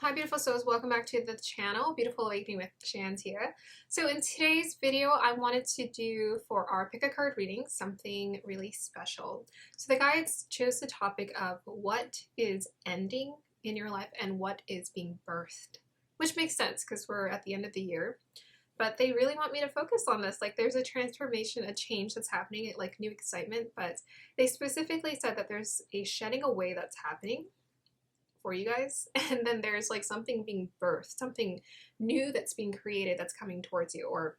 Hi beautiful souls, welcome back to the channel, Beautiful Awakening with Shantia. So in today's video, I wanted to do for our pick a card reading something really special. So the guides chose the topic of what is ending in your life and what is being birthed, which makes sense because we're at the end of the year. But they really want me to focus on this. Like there's a transformation, a change that's happening, like new excitement, but they specifically said that there's a shedding away that's happening for you guys, and then there's like something being birthed, something new that's being created that's coming towards you or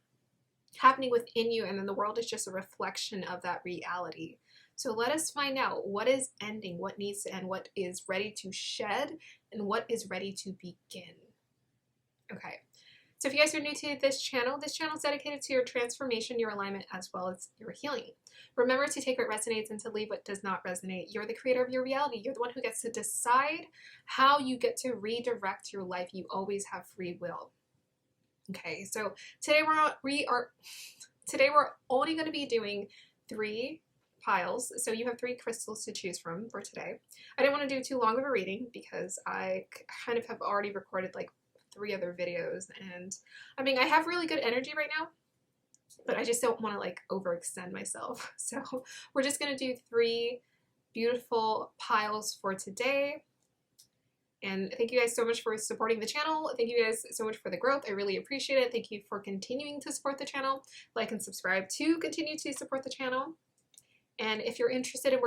happening within you, and then the world is just a reflection of that reality. So let us find out what is ending, what needs to end, what is ready to shed, and what is ready to begin. Okay, so if you guys are new to this channel is dedicated to your transformation, your alignment, as well as your healing. Remember to take what resonates and to leave what does not resonate. You're the creator of your reality. You're the one who gets to decide how you get to redirect your life. You always have free will. Okay, so today we're only going to be doing 3 piles. So you have 3 crystals to choose from for today. I didn't want to do too long of a reading because I kind of have already recorded like 3 other videos, and I mean I have really good energy right now, but I just don't want to like overextend myself. So we're just going to do 3 beautiful piles for today. And thank you guys so much for supporting the channel. Thank you guys so much for the growth. I really appreciate it. Thank you for continuing to support the channel. Like and subscribe to continue to support the channel. And if you're interested in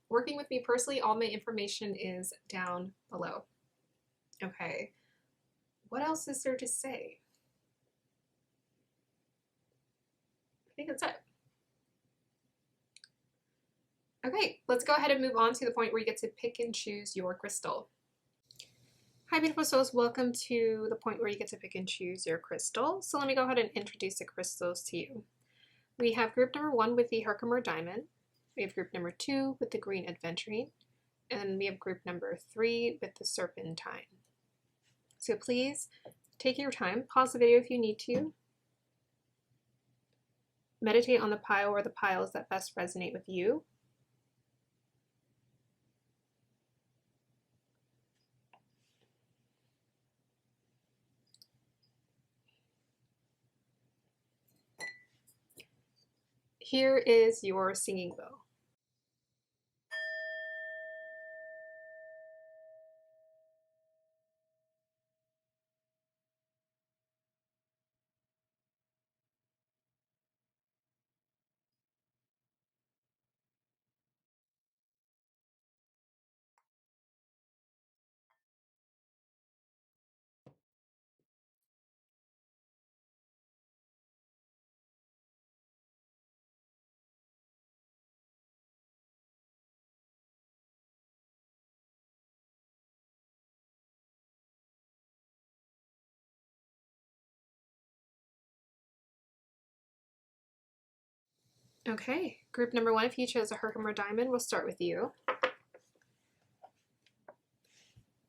working with me personally, all my information is down below. Okay. What else is there to say? I think that's it. Okay, let's go ahead and move on to the point where you get to pick and choose your crystal. Hi beautiful souls, welcome to the point where you get to pick and choose your crystal. So let me go ahead and introduce the crystals to you. We have group number 1 with the Herkimer Diamond. We have group number 2 with the Green Aventurine. And we have group number 3 with the Serpentine. So please take your time, pause the video if you need to. Meditate on the pile or the piles that best resonate with you. Here is your singing bowl. Okay, group number 1, if you chose a Herkimer Diamond, we'll start with you.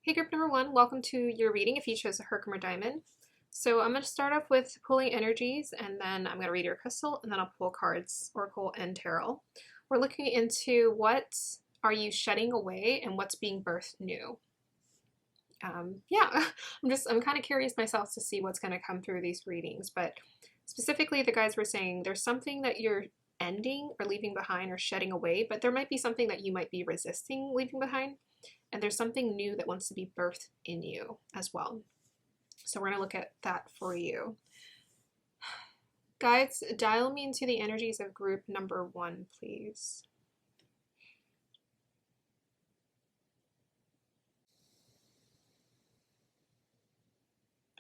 Hey group number 1, welcome to your reading if you chose a Herkimer Diamond. So I'm going to start off with pulling energies, and then I'm going to read your crystal, and then I'll pull cards, Oracle and Tarot. We're looking into what are you shedding away and what's being birthed new. Yeah, I'm kind of curious myself to see what's going to come through these readings, but specifically the guys were saying there's something that you're ending or leaving behind or shedding away, but there might be something that you might be resisting leaving behind, and there's something new that wants to be birthed in you as well. So we're going to look at that for you. Guides, dial me into the energies of group number 1, please.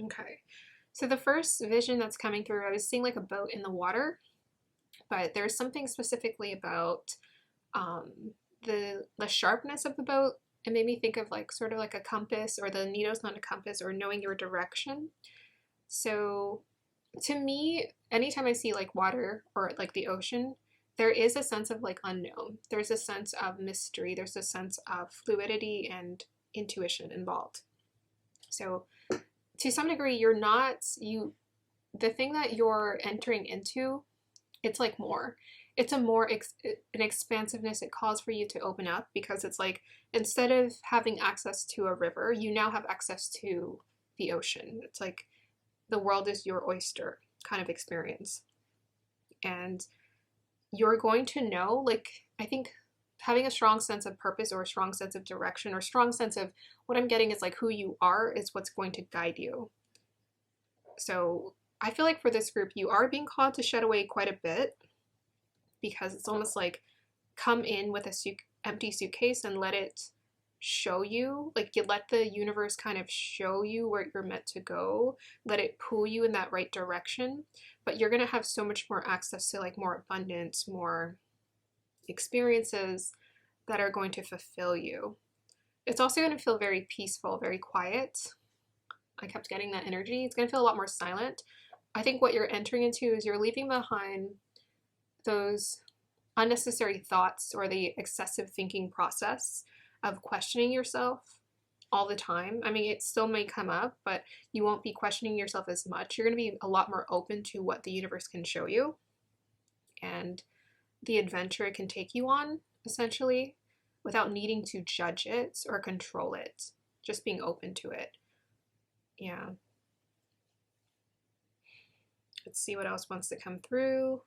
Okay, so the first vision that's coming through, I was seeing like a boat in the water, but there's something specifically about the sharpness of the boat. It made me think of like sort of like a compass, or the needle's not a compass, or knowing your direction. So to me, anytime I see like water or like the ocean, there is a sense of like unknown. There's a sense of mystery. There's a sense of fluidity and intuition involved. So to some degree, the thing that you're entering into, it's like more. it's a more an expansiveness it calls for you to open up, because it's like instead of having access to a river, you now have access to the ocean. It's like the world is your oyster kind of experience. And you're going to know, like, I think having a strong sense of purpose or a strong sense of direction or strong sense of what I'm getting is like who you are is what's going to guide you. So I feel like for this group, you are being called to shed away quite a bit, because it's almost like come in with a empty suitcase and let it show you, like you let the universe kind of show you where you're meant to go, let it pull you in that right direction. But you're going to have so much more access to like more abundance, more experiences that are going to fulfill you. It's also going to feel very peaceful, very quiet. I kept getting that energy. It's going to feel a lot more silent. I think what you're entering into is you're leaving behind those unnecessary thoughts or the excessive thinking process of questioning yourself all the time. I mean, it still may come up, but you won't be questioning yourself as much. You're going to be a lot more open to what the universe can show you and the adventure it can take you on, essentially, without needing to judge it or control it. Just being open to it. Yeah. Let's see what else wants to come through.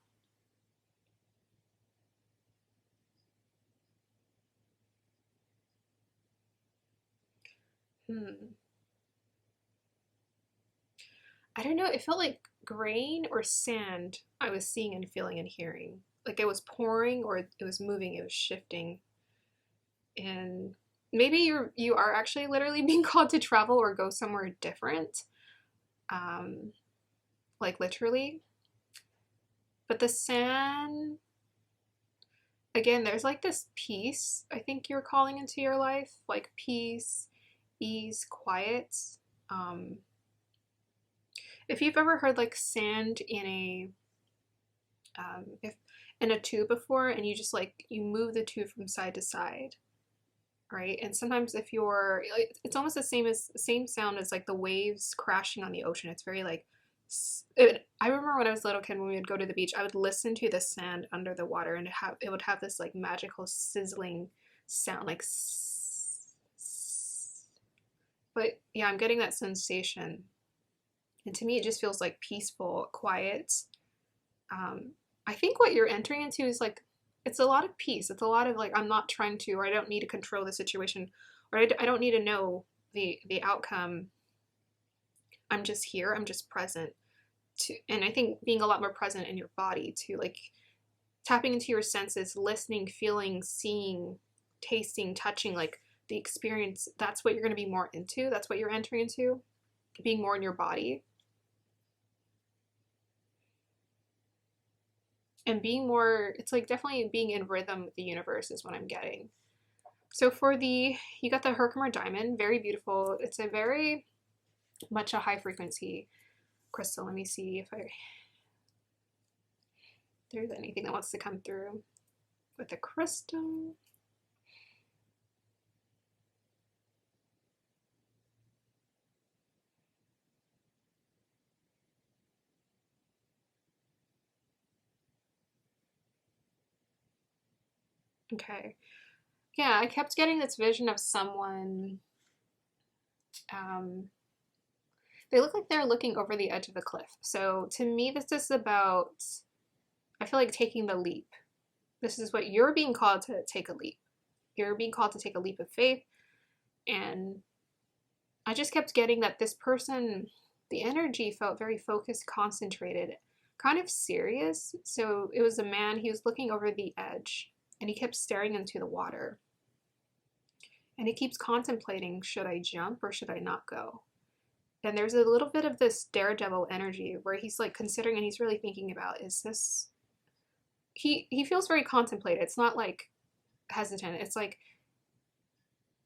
I don't know, it felt like grain or sand I was seeing and feeling and hearing. Like it was pouring or it was moving, it was shifting. And maybe you are actually literally being called to travel or go somewhere different. Like literally. But the sand, again, there's like this peace I think you're calling into your life, like peace, ease, quiet. If you've ever heard like sand in a if in a tube before, and you just like you move the tube from side to side, right? And sometimes if you're, it's almost the same sound as like the waves crashing on the ocean. It's very like I remember when I was a little kid, when we would go to the beach, I would listen to the sand under the water, and it would have this like magical sizzling sound, like but yeah, I'm getting that sensation. And to me, it just feels like peaceful, quiet. I think what you're entering into is like, it's a lot of peace. It's a lot of like, I'm not trying to, or I don't need to control the situation, or I don't need to know the outcome. I'm just here. I'm just present. And I think being a lot more present in your body too, like tapping into your senses, listening, feeling, seeing, tasting, touching, like the experience. That's what you're going to be more into. That's what you're entering into, being more in your body. And being more, it's like definitely being in rhythm with the universe is what I'm getting. So for you got the Herkimer diamond, very beautiful. It's a very much a high frequency crystal. Let me see if there's anything that wants to come through with the crystal. Okay. Yeah, I kept getting this vision of someone, they look like they're looking over the edge of a cliff. So to me, this is about, I feel like taking the leap. This is what you're being called to take a leap. You're being called to take a leap of faith. And I just kept getting that this person, the energy felt very focused, concentrated, kind of serious. So it was a man, he was looking over the edge and he kept staring into the water. And he keeps contemplating, should I jump or should I not go? And there's a little bit of this daredevil energy where he's like considering and he's really thinking about, is this, he feels very contemplated. It's not like hesitant. It's like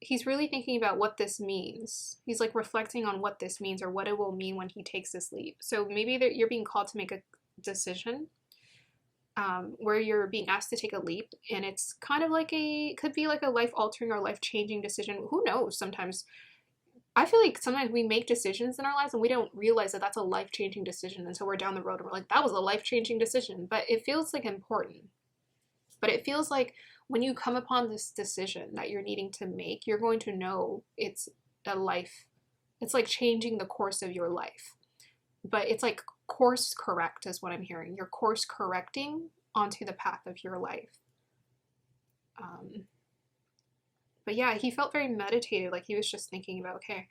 he's really thinking about what this means. He's like reflecting on what this means or what it will mean when he takes this leap. So maybe you're being called to make a decision where you're being asked to take a leap, and it's kind of like could be like a life-altering or life-changing decision. Who knows? Sometimes I feel like sometimes we make decisions in our lives and we don't realize that that's a life-changing decision until we're down the road and we're like, that was a life-changing decision, but it feels like important. But it feels like when you come upon this decision that you're needing to make, you're going to know it's a life. It's like changing the course of your life. But it's like course correct is what I'm hearing. You're course correcting onto the path of your life. But yeah, he felt very meditated, like he was just thinking about, okay.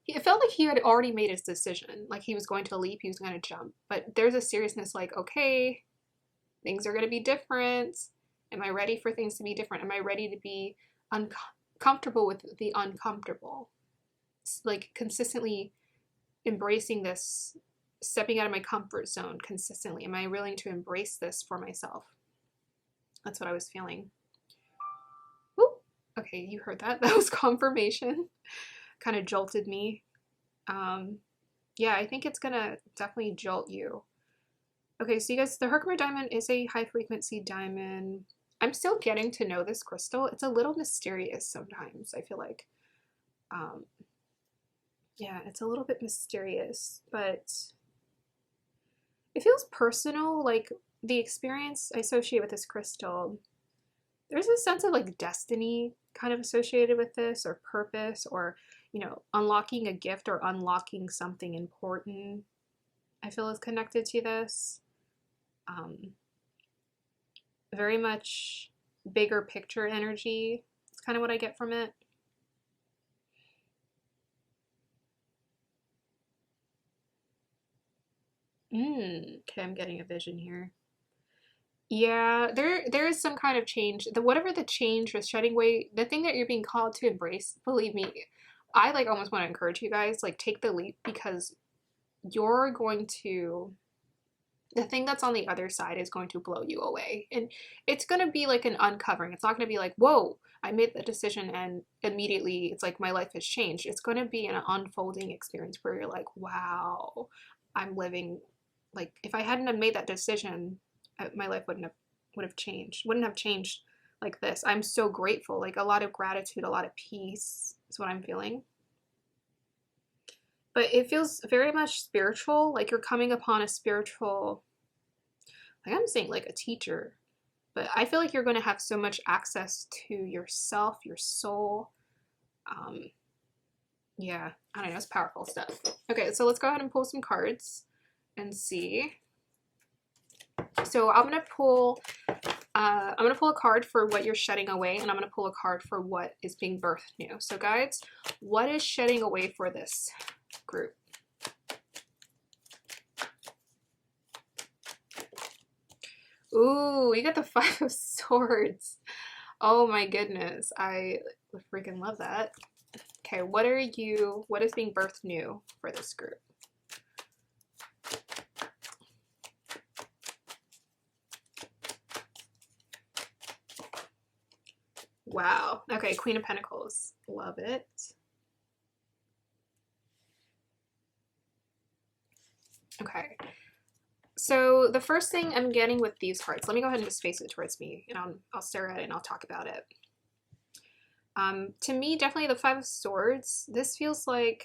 It felt like he had already made his decision, like he was going to leap, he was going to jump. But there's a seriousness like, okay, things are going to be different. Am I ready for things to be different? Am I ready to be uncomfortable with the uncomfortable? Like consistently embracing this, stepping out of my comfort zone consistently. Am I willing to embrace this for myself? That's what I was feeling. Ooh, okay, you heard that. That was confirmation. Kind of jolted me. Yeah, I think it's gonna definitely jolt you. Okay, so you guys, the Herkimer diamond is a high frequency diamond. I'm still getting to know this crystal. It's a little mysterious sometimes, I feel like. Yeah, it's a little bit mysterious, but it feels personal. Like the experience I associate with this crystal, there's a sense of like destiny kind of associated with this, or purpose, or, you know, unlocking a gift or unlocking something important, I feel is connected to this. Very much bigger picture energy. It's kind of what I get from it. Okay, I'm getting a vision here. Yeah, there is some kind of change. Whatever the change was shedding away, the thing that you're being called to embrace, believe me, I like almost want to encourage you guys, like take the leap, because you're going to, the thing that's on the other side is going to blow you away. And it's going to be like an uncovering. It's not going to be like, whoa, I made the decision and immediately it's like my life has changed. It's going to be an unfolding experience where you're like, wow, I'm living, like if I hadn't have made that decision, my life wouldn't have changed like this. I'm so grateful, like a lot of gratitude, a lot of peace is what I'm feeling. But it feels very much spiritual, like you're coming upon a spiritual, like I'm saying like a teacher, but I feel like you're going to have so much access to yourself, your soul. Yeah, I don't know, it's powerful stuff. Okay, so let's go ahead and pull some cards and see. So I'm gonna pull a card for what you're shedding away, and I'm gonna pull a card for what is being birthed new. So guides, what is shedding away for this group? Ooh, you got the Five of Swords. Oh my goodness, I freaking love that. Okay, what is being birthed new for this group? Wow. Okay, Queen of Pentacles. Love it. Okay. So the first thing I'm getting with these cards, let me go ahead and just face it towards me, and I'll stare at it and I'll talk about it. To me, definitely the Five of Swords. This feels like,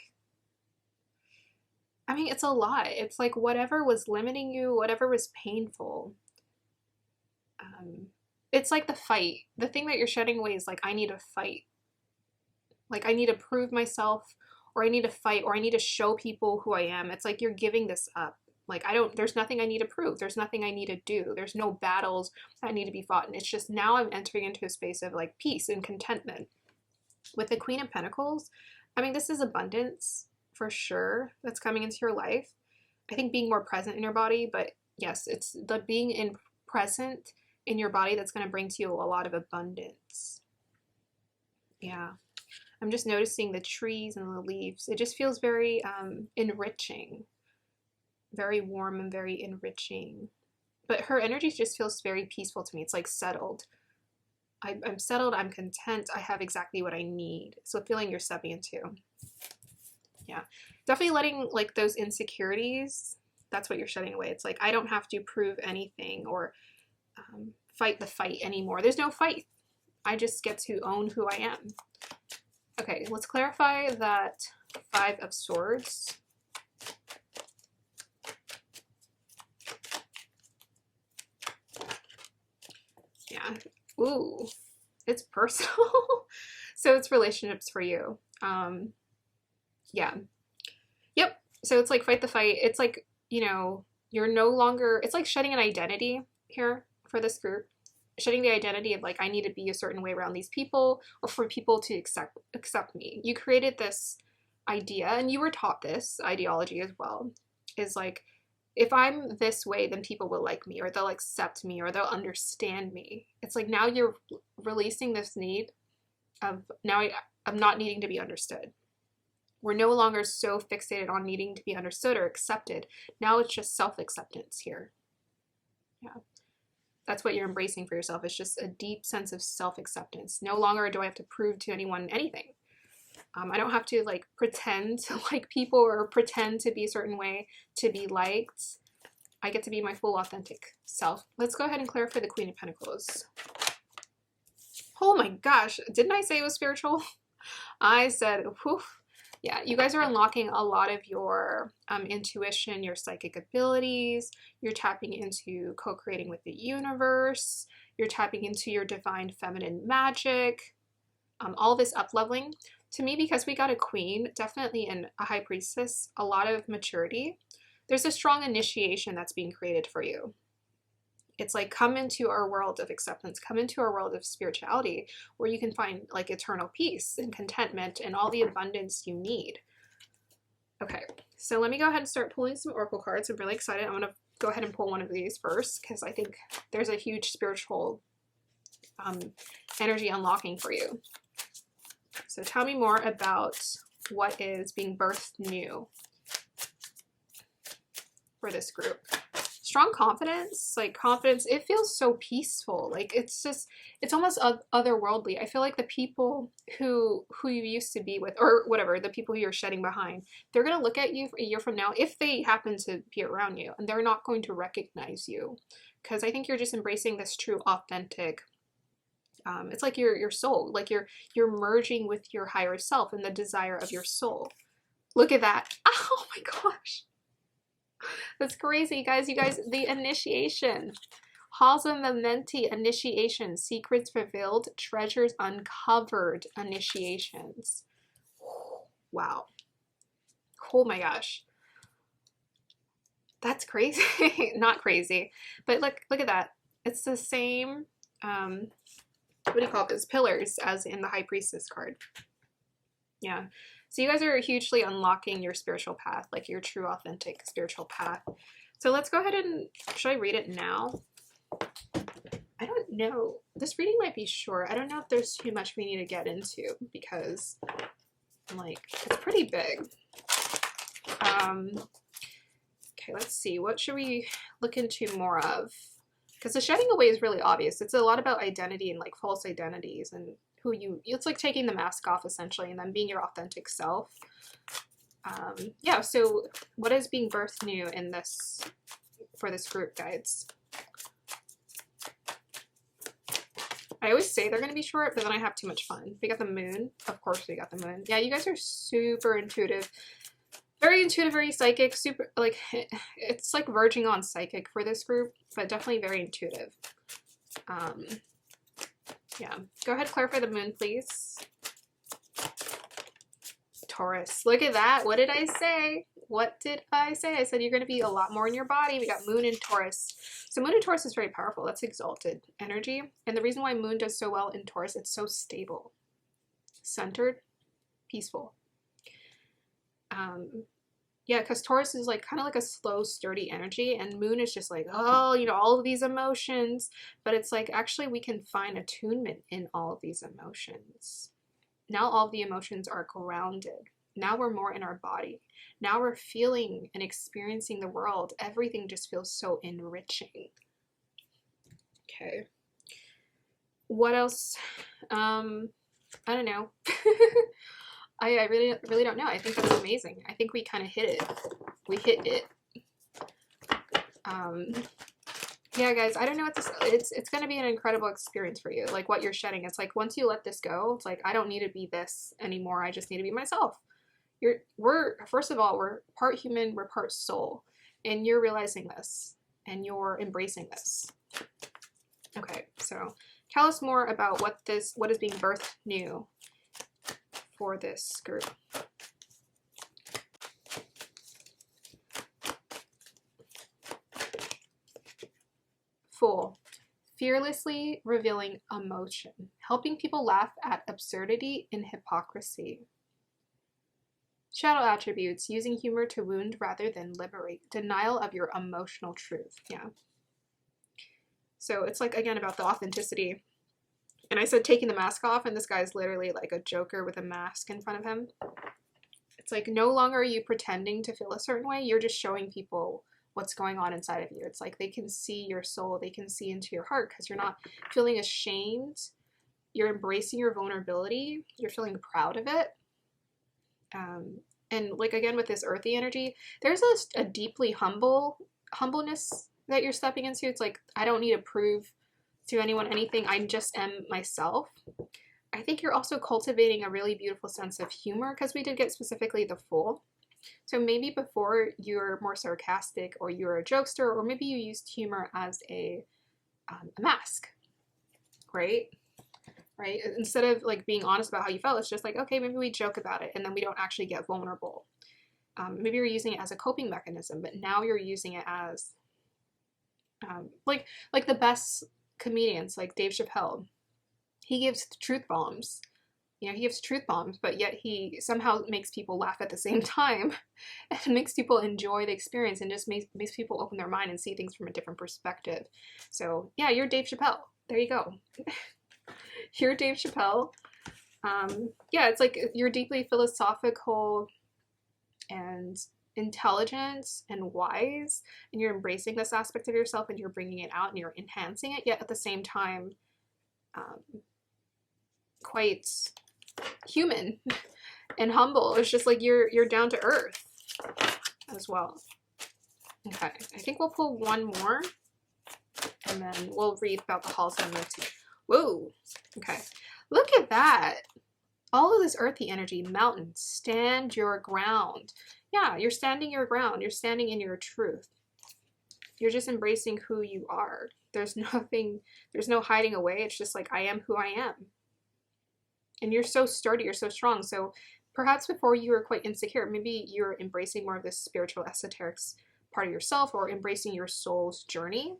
I mean, it's a lot. It's like whatever was limiting you, whatever was painful. It's like the fight. The thing that you're shedding away is like, I need to fight. Like, I need to prove myself, or I need to fight, or I need to show people who I am. It's like you're giving this up. Like, there's nothing I need to prove. There's nothing I need to do. There's no battles that need to be fought. And it's just now I'm entering into a space of like peace and contentment. With the Queen of Pentacles, I mean, this is abundance for sure that's coming into your life. I think being more present in your body, but yes, it's the being present in your body that's going to bring to you a lot of abundance. Yeah. I'm just noticing the trees and the leaves. It just feels very enriching, very warm and very enriching. But her energy just feels very peaceful to me. It's like settled. I'm settled, I'm content, I have exactly what I need. So feeling you're stepping into. Yeah. Definitely letting like those insecurities, that's what you're shedding away. It's like, I don't have to prove anything or fight the fight anymore. There's no fight. I just get to own who I am. Okay, let's clarify that Five of Swords. Yeah. Yeah. Ooh, it's personal. So it's relationships for you. Yeah. Yep. So it's like fight the fight. It's like, you know, you're no longer, it's like shedding an identity here for this group. Shedding the identity of like, I need to be a certain way around these people or for people to accept me. You created this idea and you were taught this ideology as well, is like, if I'm this way, then people will like me or they'll accept me or they'll understand me. It's like now you're releasing this need of I'm not needing to be understood. We're no longer so fixated on needing to be understood or accepted. Now it's just self-acceptance here. Yeah. That's what you're embracing for yourself. It's just a deep sense of self-acceptance. No longer do I have to prove to anyone anything. I don't have to like pretend to like people or pretend to be a certain way to be liked. I get to be my full authentic self. Let's go ahead and clarify the Queen of Pentacles. Oh my gosh, didn't I say it was spiritual? I said, whew. Yeah, you guys are unlocking a lot of your intuition, your psychic abilities. You're tapping into co-creating with the universe. You're tapping into your divine feminine magic. All this up-leveling. To me, because we got a queen, definitely in a high priestess, a lot of maturity. There's a strong initiation that's being created for you. It's like, come into our world of acceptance, come into our world of spirituality, where you can find like eternal peace and contentment and all the abundance you need. Okay, so let me go ahead and start pulling some oracle cards. I'm really excited. I'm going to go ahead and pull one of these first because I think there's a huge spiritual energy unlocking for you. So tell me more about what is being birthed new for this group. Strong confidence, like confidence, it feels so peaceful. Like it's just, it's almost otherworldly. I feel like the people who you used to be with, or whatever, the people who you're shedding behind, they're going to look at you a year from now, if they happen to be around you, and they're not going to recognize you. Because I think you're just embracing this true, authentic, it's like your soul, like you're merging with your higher self and the desire of your soul. Look at that. Oh my gosh. That's crazy, you guys. You guys, the initiation. Halls of Mementi, initiation. Secrets revealed, treasures uncovered, initiations. Wow. Oh my gosh. That's crazy. Not crazy. But look at that. It's the same, what do you call this? Pillars as in the High Priestess card. Yeah. So you guys are hugely unlocking your spiritual path, like your true, authentic spiritual path. So let's go ahead and, should I read it now? I don't know. This reading might be short. I don't know if there's too much we need to get into because, like, it's pretty big. Okay, let's see. What should we look into more of? Because the shedding away is really obvious. It's a lot about identity and, like, false identities and who it's like taking the mask off essentially and then being your authentic self. Yeah, so what is being birthed new in this, for this group, guides? I always say they're going to be short, but then I have too much fun. We got the moon. Of course we got the moon. Yeah, you guys are super intuitive. Very intuitive, very psychic, super, like, it's like verging on psychic for this group, but definitely very intuitive. Yeah, go ahead, clarify the moon, please. Taurus, look at that. What did I say? What did I say? I said you're going to be a lot more in your body. We got moon and Taurus. So moon and Taurus is very powerful. That's exalted energy. And the reason why moon does so well in Taurus, it's so stable, centered, peaceful. Yeah, because Taurus is like kind of like a slow, sturdy energy, and moon is just like, oh, you know, all of these emotions. But it's like, actually, we can find attunement in all of these emotions. Now all of the emotions are grounded. Now we're more in our body. Now we're feeling and experiencing the world. Everything just feels so enriching. Okay. What else? I don't know. I really don't know. I think that's amazing. I think we kind of hit it. We hit it. Yeah, guys, I don't know what this, it's going to be an incredible experience for you. Like what you're shedding. It's like, once you let this go, it's like, I don't need to be this anymore. I just need to be myself. First of all, we're part human, we're part soul, and you're realizing this and you're embracing this. Okay. So Tell us more about what is being birthed new for this group. Fool. Fearlessly revealing emotion, helping people laugh at absurdity and hypocrisy. Shadow attributes, using humor to wound rather than liberate. Denial of your emotional truth. Yeah. So it's like, again, about the authenticity. And I said taking the mask off, and this guy's literally like a Joker with a mask in front of him. It's like no longer are you pretending to feel a certain way, you're just showing people what's going on inside of you. It's like they can see your soul, they can see into your heart because you're not feeling ashamed. You're embracing your vulnerability. You're feeling proud of it. And like, again, with this earthy energy, there's a deeply humbleness that you're stepping into. It's like, I don't need to prove to anyone anything. I just am myself. I think you're also cultivating a really beautiful sense of humor because we did get specifically the Fool. So maybe before you're more sarcastic, or you're a jokester, or maybe you used humor as a mask, right? Right? Instead of like being honest about how you felt, it's just like, okay, maybe we joke about it and then we don't actually get vulnerable. Maybe you're using it as a coping mechanism, but now you're using it as like the best comedians, like Dave Chappelle. He gives truth bombs. You know, he gives truth bombs, but yet he somehow makes people laugh at the same time and makes people enjoy the experience and just makes people open their mind and see things from a different perspective. So yeah, you're Dave Chappelle. There you go. You're Dave Chappelle. Yeah, it's like you're deeply philosophical and intelligent and wise, and you're embracing this aspect of yourself and you're bringing it out and you're enhancing it, yet at the same time quite human and humble. It's just like you're down to earth as well. Okay, I think we'll pull one more and then we'll read about the halls of Limitless. Whoa, okay, look at that. All of this earthy energy. Mountain, stand your ground. Yeah, you're standing your ground. You're standing in your truth. You're just embracing who you are. There's no hiding away. It's just like, I am who I am. And you're so sturdy, you're so strong. So perhaps before you were quite insecure, maybe you're embracing more of this spiritual esoteric part of yourself, or embracing your soul's journey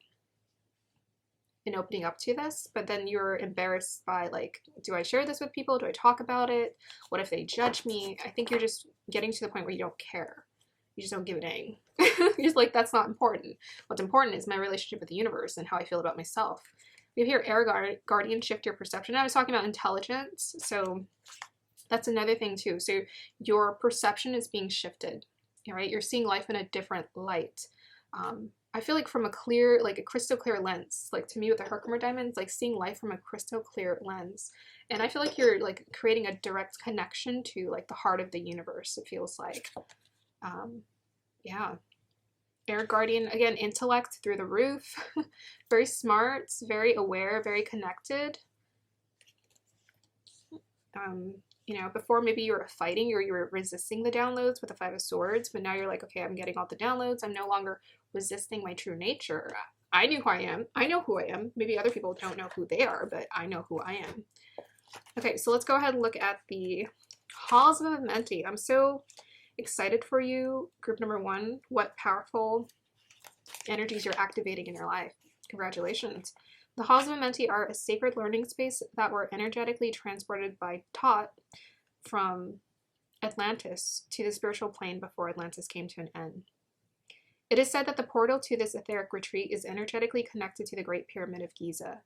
and opening up to this, but then you're embarrassed by like, do I share this with people? Do I talk about it? What if they judge me? I think you're just getting to the point where you don't care. You just don't give a dang. You're just like, that's not important. What's important is my relationship with the universe and how I feel about myself. We have here air guardian, shift your perception. I was talking about intelligence, so that's another thing too. So your perception is being shifted, right? You're seeing life in a different light. I feel like from a clear, like a crystal clear lens, like to me with the Herkimer diamonds, like seeing life from a crystal clear lens. And I feel like you're like creating a direct connection to like the heart of the universe, it feels like. Yeah. Air guardian, again, intellect through the roof. Very smart, very aware, very connected. You know, before maybe you were fighting or you were resisting the downloads with the Five of Swords, but now you're like, okay, I'm getting all the downloads. I'm no longer resisting my true nature. I knew who I am. I know who I am. Maybe other people don't know who they are, but I know who I am. Okay, so let's go ahead and look at the Halls of Amenti. I'm so excited for you, group number 1. What powerful energies you're activating in your life. Congratulations. The Halls of Amenti are a sacred learning space that were energetically transported by Tot from Atlantis to the spiritual plane before Atlantis came to an end. It is said that the portal to this etheric retreat is energetically connected to the Great Pyramid of Giza.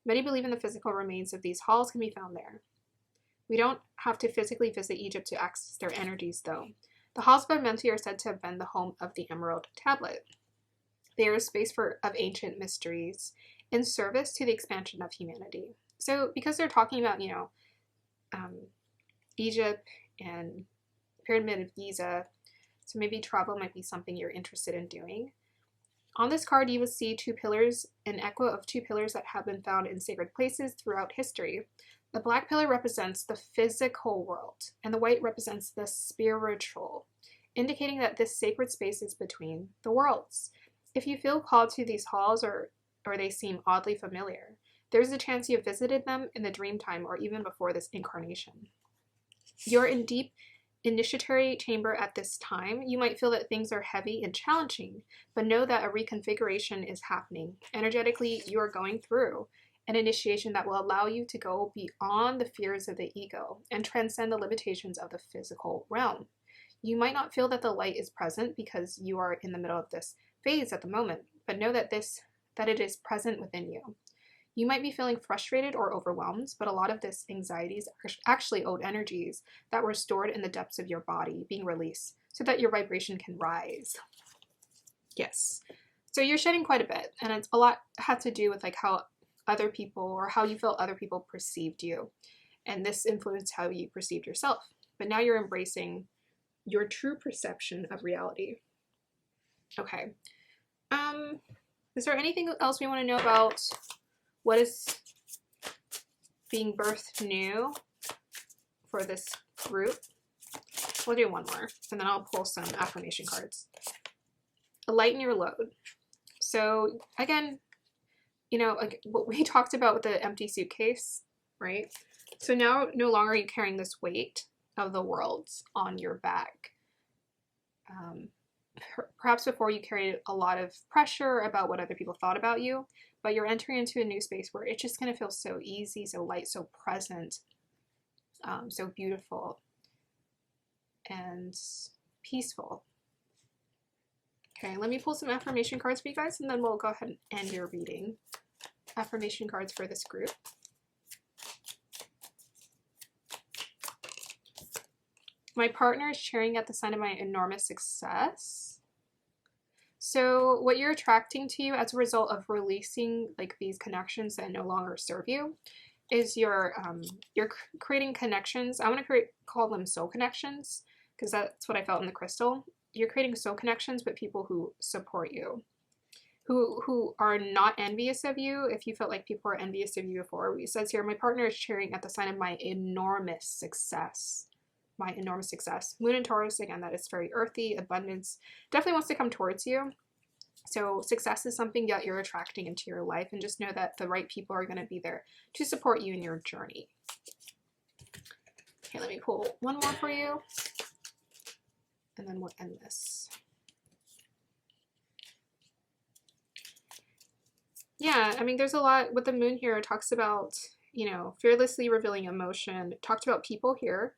Many believe in the physical remains of these halls can be found there. We don't have to physically visit Egypt to access their energies, though. The Halls of Amenti are said to have been the home of the Emerald Tablet. They are a space of ancient mysteries in service to the expansion of humanity. So because they're talking about, you know, Egypt and Pyramid of Giza, so maybe travel might be something you're interested in doing. On this card, you will see 2 pillars, an echo of 2 pillars that have been found in sacred places throughout history. The black pillar represents the physical world, and the white represents the spiritual, indicating that this sacred space is between the worlds. If you feel called to these halls or they seem oddly familiar, There's a chance you visited them in the dream time or even before this incarnation. You're in deep initiatory chamber at this time. You might feel that things are heavy and challenging, but know that a reconfiguration is happening. Energetically, you are going through an initiation that will allow you to go beyond the fears of the ego and transcend the limitations of the physical realm. You might not feel that the light is present because you are in the middle of this phase at the moment, but know that it is present within you. You might be feeling frustrated or overwhelmed, but a lot of this anxieties are actually old energies that were stored in the depths of your body being released so that your vibration can rise. Yes. So you're shedding quite a bit, and it's a lot had to do with like how other people or how you felt other people perceived you. And this influenced how you perceived yourself. But now you're embracing your true perception of reality. Okay. Is there anything else we want to know about what is being birthed new for this group? We'll do one more, and then I'll pull some affirmation cards. Lighten your load. So again, you know, like what we talked about with the empty suitcase, right? So now no longer are you carrying this weight of the world on your back. Perhaps before you carried a lot of pressure about what other people thought about you, but you're entering into a new space where it's just going to feel so easy, so light, so present, so beautiful and peaceful. Okay, let me pull some affirmation cards for you guys, and then we'll go ahead and end your reading. Affirmation cards for this group. My partner is cheering at the sign of my enormous success. So what you're attracting to you as a result of releasing like these connections that no longer serve you is you're creating connections. I want to call them soul connections because that's what I felt in the crystal. You're creating soul connections with people who support you, who are not envious of you. If you felt like people were envious of you before, it says here, my partner is cheering at the sign of my enormous success. My enormous success. Moon and Taurus, again, that is very earthy. Abundance definitely wants to come towards you. So success is something that you're attracting into your life, and just know that the right people are going to be there to support you in your journey. Okay, let me pull one more for you, and then we'll end this. Yeah, I mean, there's a lot with the moon here. It talks about, you know, fearlessly revealing emotion. It talked about people here.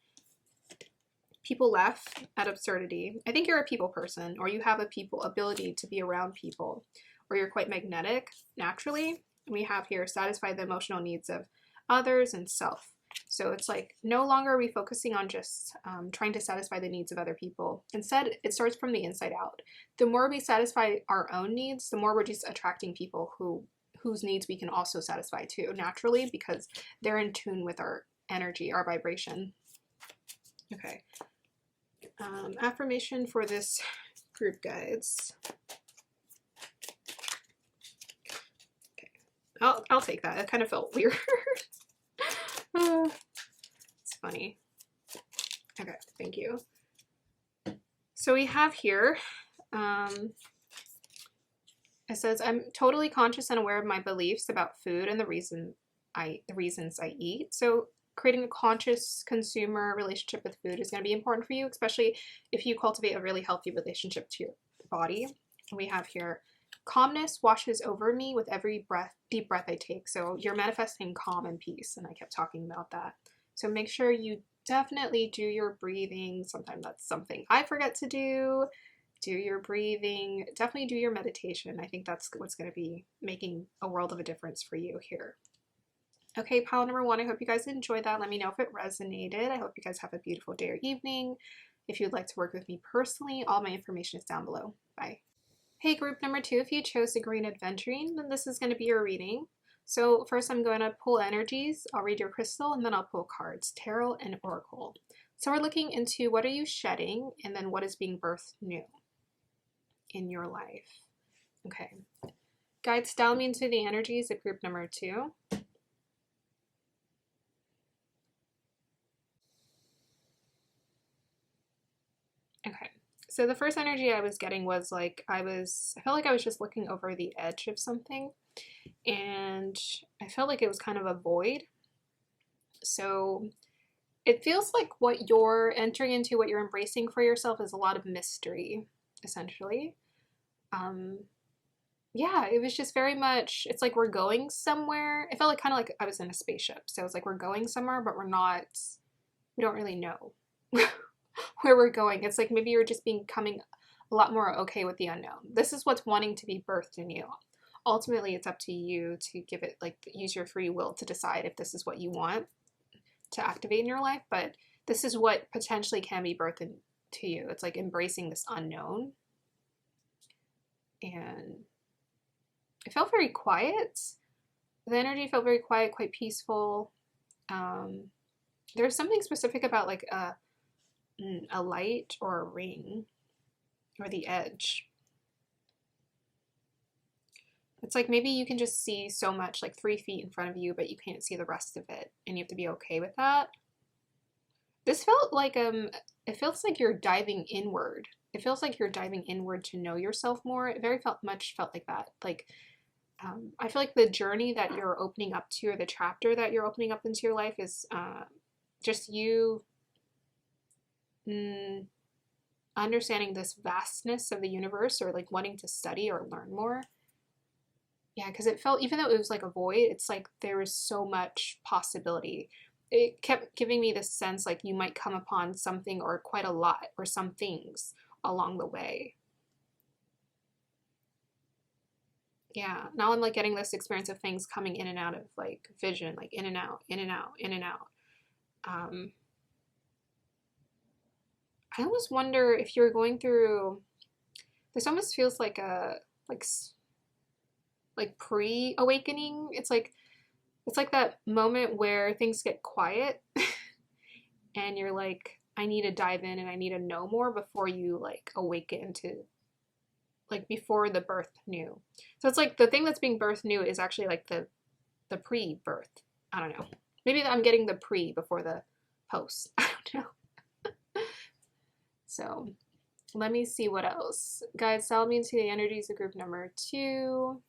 People laugh at absurdity. I think you're a people person, or you have a people ability to be around people, or you're quite magnetic naturally. We have here satisfy the emotional needs of others and self. So it's like no longer are we focusing on just trying to satisfy the needs of other people. Instead, it starts from the inside out. The more we satisfy our own needs, the more we're just attracting people whose needs we can also satisfy too naturally, because they're in tune with our energy, our vibration. Okay. Affirmation for this group, guys. Okay. I'll take that. It kind of felt weird. It's funny. Okay, thank you. So we have here, it says, I'm totally conscious and aware of my beliefs about food and the reasons I eat. So creating a conscious consumer relationship with food is going to be important for you, especially if you cultivate a really healthy relationship to your body. And we have here, calmness washes over me with every deep breath I take. So you're manifesting calm and peace, and I kept talking about that. So make sure you definitely do your breathing. Sometimes that's something I forget to do. Do your breathing. Definitely do your meditation. I think that's what's going to be making a world of a difference for you here. Okay, pile number 1, I hope you guys enjoyed that. Let me know if it resonated. I hope you guys have a beautiful day or evening. If you'd like to work with me personally, all my information is down below. Bye. Hey, group number 2, if you chose the green adventuring, then this is going to be your reading. So first I'm going to pull energies. I'll read your crystal, and then I'll pull cards, tarot and oracle. So we're looking into what are you shedding, and then what is being birthed new in your life. Okay. Guides, dial me into the energies of group number 2. Okay, so the first energy I was getting was like I felt like I was just looking over the edge of something, and I felt like it was kind of a void. So it feels like what you're entering into, what you're embracing for yourself, is a lot of mystery, essentially. Um, yeah, it was just very much, it's like we're going somewhere. It felt like kind of like I was in a spaceship. So it's like we're going somewhere, but we don't really know where we're going. It's like maybe you're just becoming a lot more okay with the unknown. This is what's wanting to be birthed in you. Ultimately, it's up to you to give it, like, use your free will to decide if this is what you want to activate in your life. But this is what potentially can be birthed into you. It's like embracing this unknown. And it felt very quiet. The energy felt very quiet, quite peaceful. There's something specific about like a light or a ring or the edge. It's like maybe you can just see so much, like 3 feet in front of you, but you can't see the rest of it, and you have to be okay with that. This felt like it feels like you're diving inward. It feels like you're diving inward to know yourself more. It very much felt like that. Like I feel like the journey that you're opening up to, or the chapter that you're opening up into your life, is just you understanding this vastness of the universe, or like wanting to study or learn more. Yeah, because it felt, even though it was like a void, it's like there was so much possibility. It kept giving me this sense like you might come upon something, or quite a lot, or some things along the way. Yeah, now I'm like getting this experience of things coming in and out of like vision, like in and out, in and out, in and out. I almost wonder if you're going through, this almost feels like a, like pre-awakening. It's like that moment where things get quiet and you're like, I need to dive in and I need to know more before you like awaken to, like, before the birth new. So it's like the thing that's being birthed new is actually like the pre-birth. I don't know. Maybe I'm getting the pre before the post. I don't know. So let me see what else. Guys, follow me into the energies of group number 2.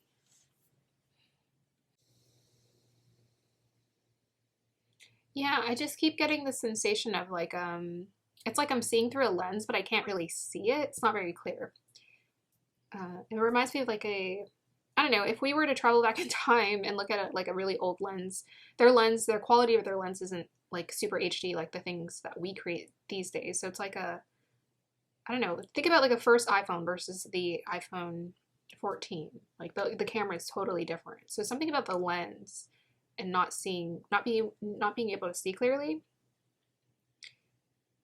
Yeah, I just keep getting the sensation of like, it's like I'm seeing through a lens, but I can't really see it. It's not very clear. It reminds me of like I don't know, if we were to travel back in time and look at like a really old lens, their quality of their lens isn't like super HD like the things that we create these days. So it's like I don't know, think about like a first iPhone versus the iPhone 14. Like the camera is totally different. So something about the lens and not being able to see clearly.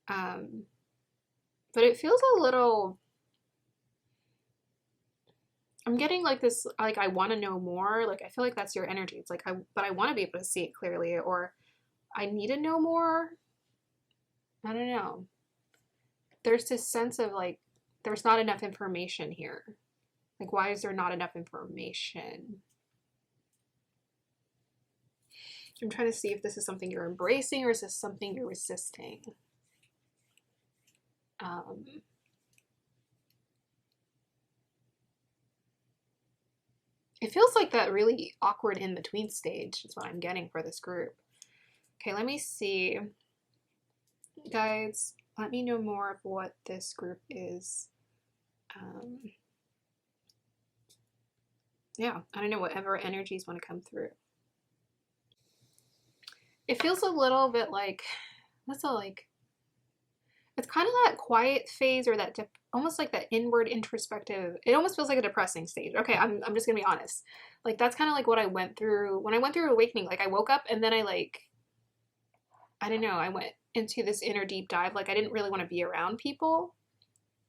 But it feels a little, I'm getting like this, like I want to know more. Like I feel like that's your energy. It's like but I want to be able to see it clearly, or I need to know more. I don't know. There's this sense of like there's not enough information here. Like, why is there not enough information? I'm trying to see if this is something you're embracing or is this something you're resisting. It feels like that really awkward in-between stage is what I'm getting for this group. Okay, let me see. Guys, let me know more of what this group is. Yeah, I don't know, whatever energies want to come through. It feels a little bit like, it's kind of that quiet phase, or that almost like that inward introspective. It almost feels like a depressing stage. Okay, I'm just gonna be honest. Like that's kind of like what I went through when I went through awakening. Like I woke up and then I don't know, I went into this inner deep dive. Like I didn't really want to be around people,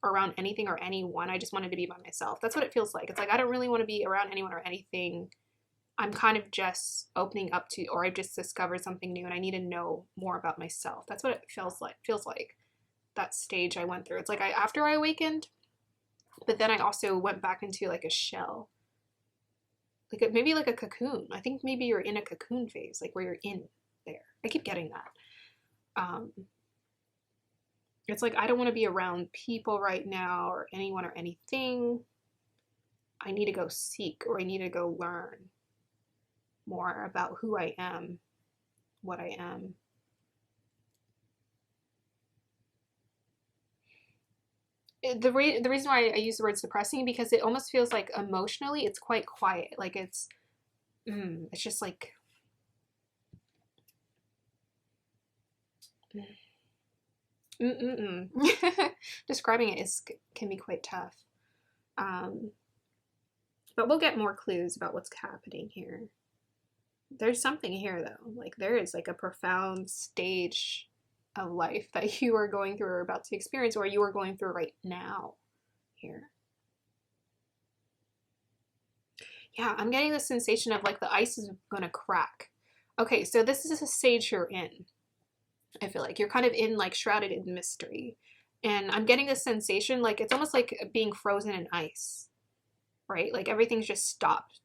or around anything or anyone. I just wanted to be by myself. That's what it feels like. It's like I don't really want to be around anyone or anything. I'm kind of just opening up to, or I've just discovered something new and I need to know more about myself. That's what it feels like. That stage I went through. It's like after I awakened, but then I also went back into like a shell. Like maybe like a cocoon. I think maybe you're in a cocoon phase, like where you're in there. I keep getting that. It's like I don't want to be around people right now, or anyone or anything. I need to go seek, or I need to go learn. more about who I am, what I am. The reason why I use the word suppressing, because it almost feels like emotionally it's quite quiet. Like it's just like describing it can be quite tough. But we'll get more clues about what's happening here. There's something here though. Like there is like a profound stage of life that you are going through or about to experience, or you are going through right now here. Yeah, I'm getting the sensation of like the ice is gonna crack. Okay, so this is a stage you're in. I feel like you're kind of in like shrouded in mystery. And I'm getting this sensation like it's almost like being frozen in ice, right? Like everything's just stopped.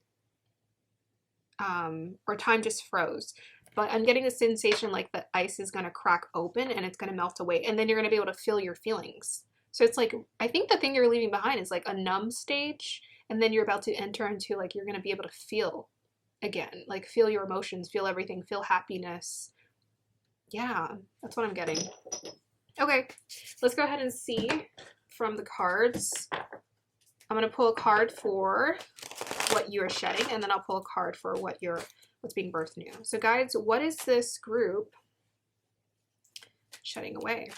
Or time just froze. But I'm getting the sensation like the ice is gonna crack open and it's gonna melt away. And then you're gonna be able to feel your feelings. So it's like, I think the thing you're leaving behind is like a numb stage. And then you're about to enter into like, you're gonna be able to feel again. Like feel your emotions, feel everything, feel happiness. Yeah, that's what I'm getting. Okay, let's go ahead and see from the cards. I'm gonna pull a card for what you are shedding, and then I'll pull a card for what's being birthed new. So guides, what is this group shedding away?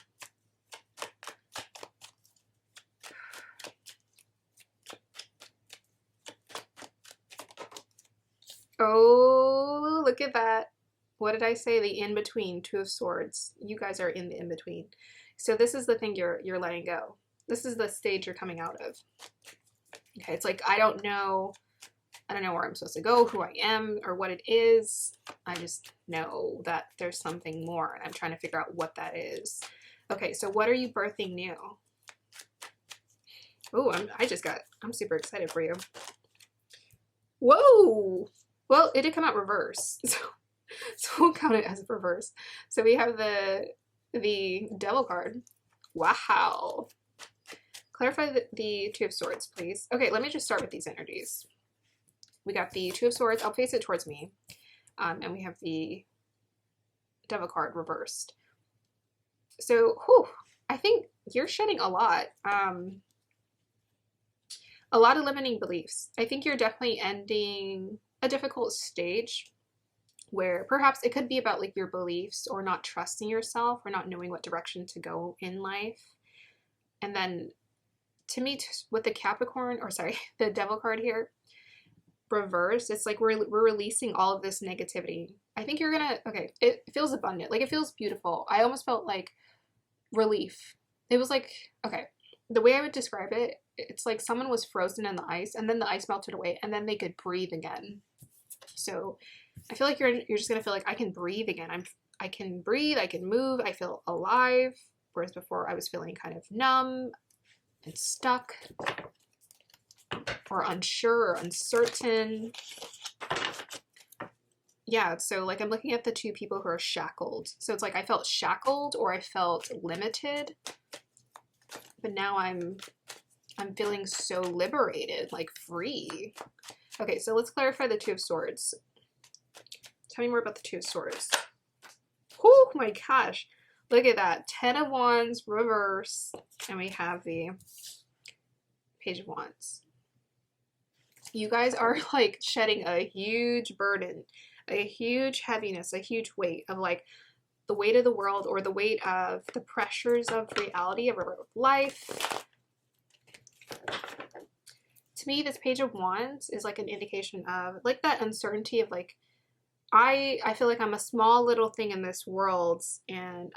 Oh, look at that. What did I say? The in-between, Two of Swords. You guys are in the in-between. So this is the thing you're letting go. This is the stage you're coming out of. Okay, it's like I don't know where I'm supposed to go, who I am, or what it is. I just know that there's something more, and I'm trying to figure out what that is. Okay, so what are you birthing new? Oh, I'm super excited for you. Whoa! Well, it did come out reverse, so we'll count it as reverse. So we have the Devil card. Wow. Clarify the Two of Swords, please. Okay, let me just start with these energies. We got the Two of Swords. I'll face it towards me. And we have the Devil card reversed. So, I think you're shedding a lot. A lot of limiting beliefs. I think you're definitely ending a difficult stage where perhaps it could be about like your beliefs or not trusting yourself or not knowing what direction to go in life. And then to me, with the Capricorn, or sorry, the Devil card here, reversed, it's like we're releasing all of this negativity. I think you're gonna, okay, it feels abundant. Like it feels beautiful. I almost felt like relief. It was like, okay, the way I would describe it, it's like someone was frozen in the ice and then the ice melted away and then they could breathe again. So I feel like you're just gonna feel like I can breathe again. I can breathe, I can move, I feel alive. Whereas before I was feeling kind of numb and stuck or unsure or uncertain. Yeah, so like I'm looking at the two people who are shackled. So it's like I felt shackled or I felt limited. But now I'm feeling so liberated, like free. Okay, so let's clarify the Two of Swords. Tell me more about the Two of Swords. Oh my gosh. Look at that. 10 of Wands, reverse. And we have the Page of Wands. You guys are like shedding a huge burden, a huge heaviness, a huge weight of like the weight of the world or the weight of the pressures of reality of life. To me, this Page of Wands is like an indication of like that uncertainty of like, I feel like I'm a small little thing in this world. And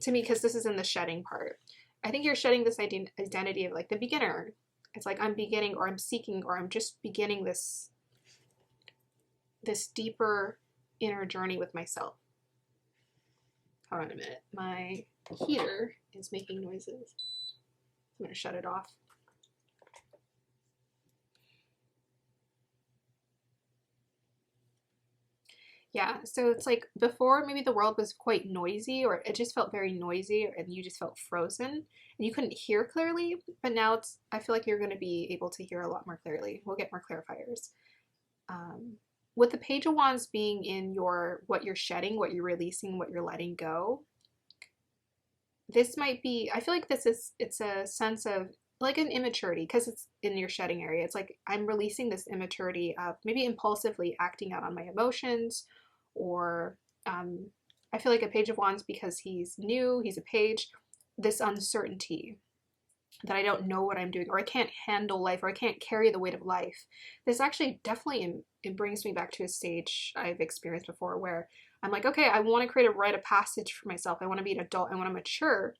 to me, because this is in the shedding part, I think you're shedding this identity of like the beginner. It's like I'm beginning or I'm seeking or I'm just beginning this deeper inner journey with myself. Hold on a minute. My heater is making noises. I'm going to shut it off. Yeah, so it's like before maybe the world was quite noisy or it just felt very noisy and you just felt frozen and you couldn't hear clearly, but now I feel like you're going to be able to hear a lot more clearly. We'll get more clarifiers. with the Page of Wands being in your, what you're shedding, what you're releasing, what you're letting go, this might be, I feel like it's a sense of like an immaturity because it's in your shedding area. It's like I'm releasing this immaturity of maybe impulsively acting out on my emotions, or I feel like a Page of Wands, because he's new, he's a page, this uncertainty that I don't know what I'm doing, or I can't handle life, or I can't carry the weight of life. This actually definitely, it brings me back to a stage I've experienced before where I'm like, okay, I want to create a rite of passage for myself. I want to be an adult. I want to mature.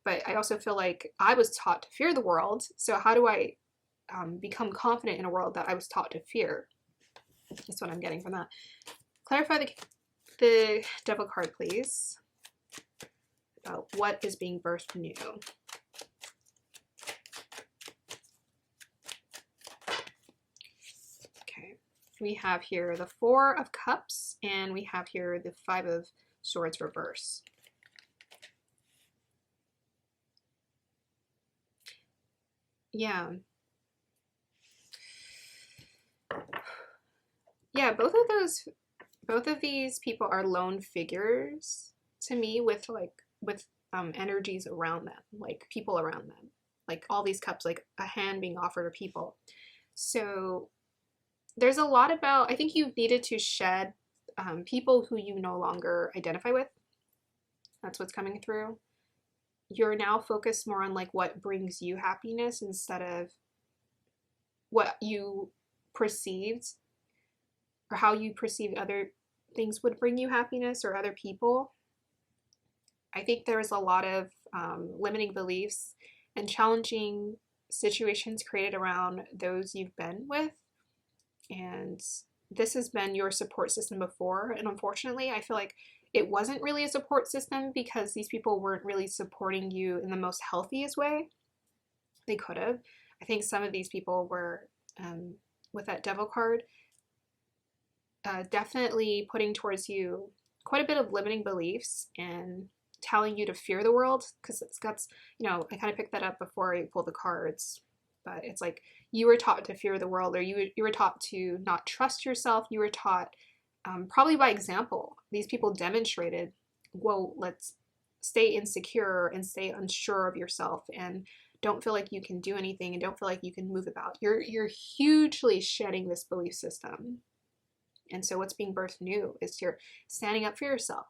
But I also feel like I was taught to fear the world. So how do I become confident in a world that I was taught to fear? That's what I'm getting from that. Clarify the Devil card, please. About what is being birthed new. Okay. We have here the Four of Cups, and we have here the Five of Swords reverse. Yeah. Yeah, both of these people are lone figures to me, with energies around them, like people around them. Like all these cups, like a hand being offered to people. So there's a lot about, I think you've needed to shed people who you no longer identify with. That's what's coming through. You're now focused more on like what brings you happiness instead of what you perceived or how you perceived other things would bring you happiness, or other people. I think there's a lot of limiting beliefs and challenging situations created around those you've been with. And this has been your support system before. And unfortunately, I feel like it wasn't really a support system because these people weren't really supporting you in the most healthiest way. They could have. I think some of these people were, with that Devil card, definitely putting towards you quite a bit of limiting beliefs and telling you to fear the world, because it's got, you know, I kind of picked that up before I pulled the cards, but it's like you were taught to fear the world, or you were taught to not trust yourself. You were taught, probably by example. These people demonstrated, whoa, let's stay insecure and stay unsure of yourself and don't feel like you can do anything and don't feel like you can move about. You're hugely shedding this belief system. And so what's being birthed new is you're standing up for yourself.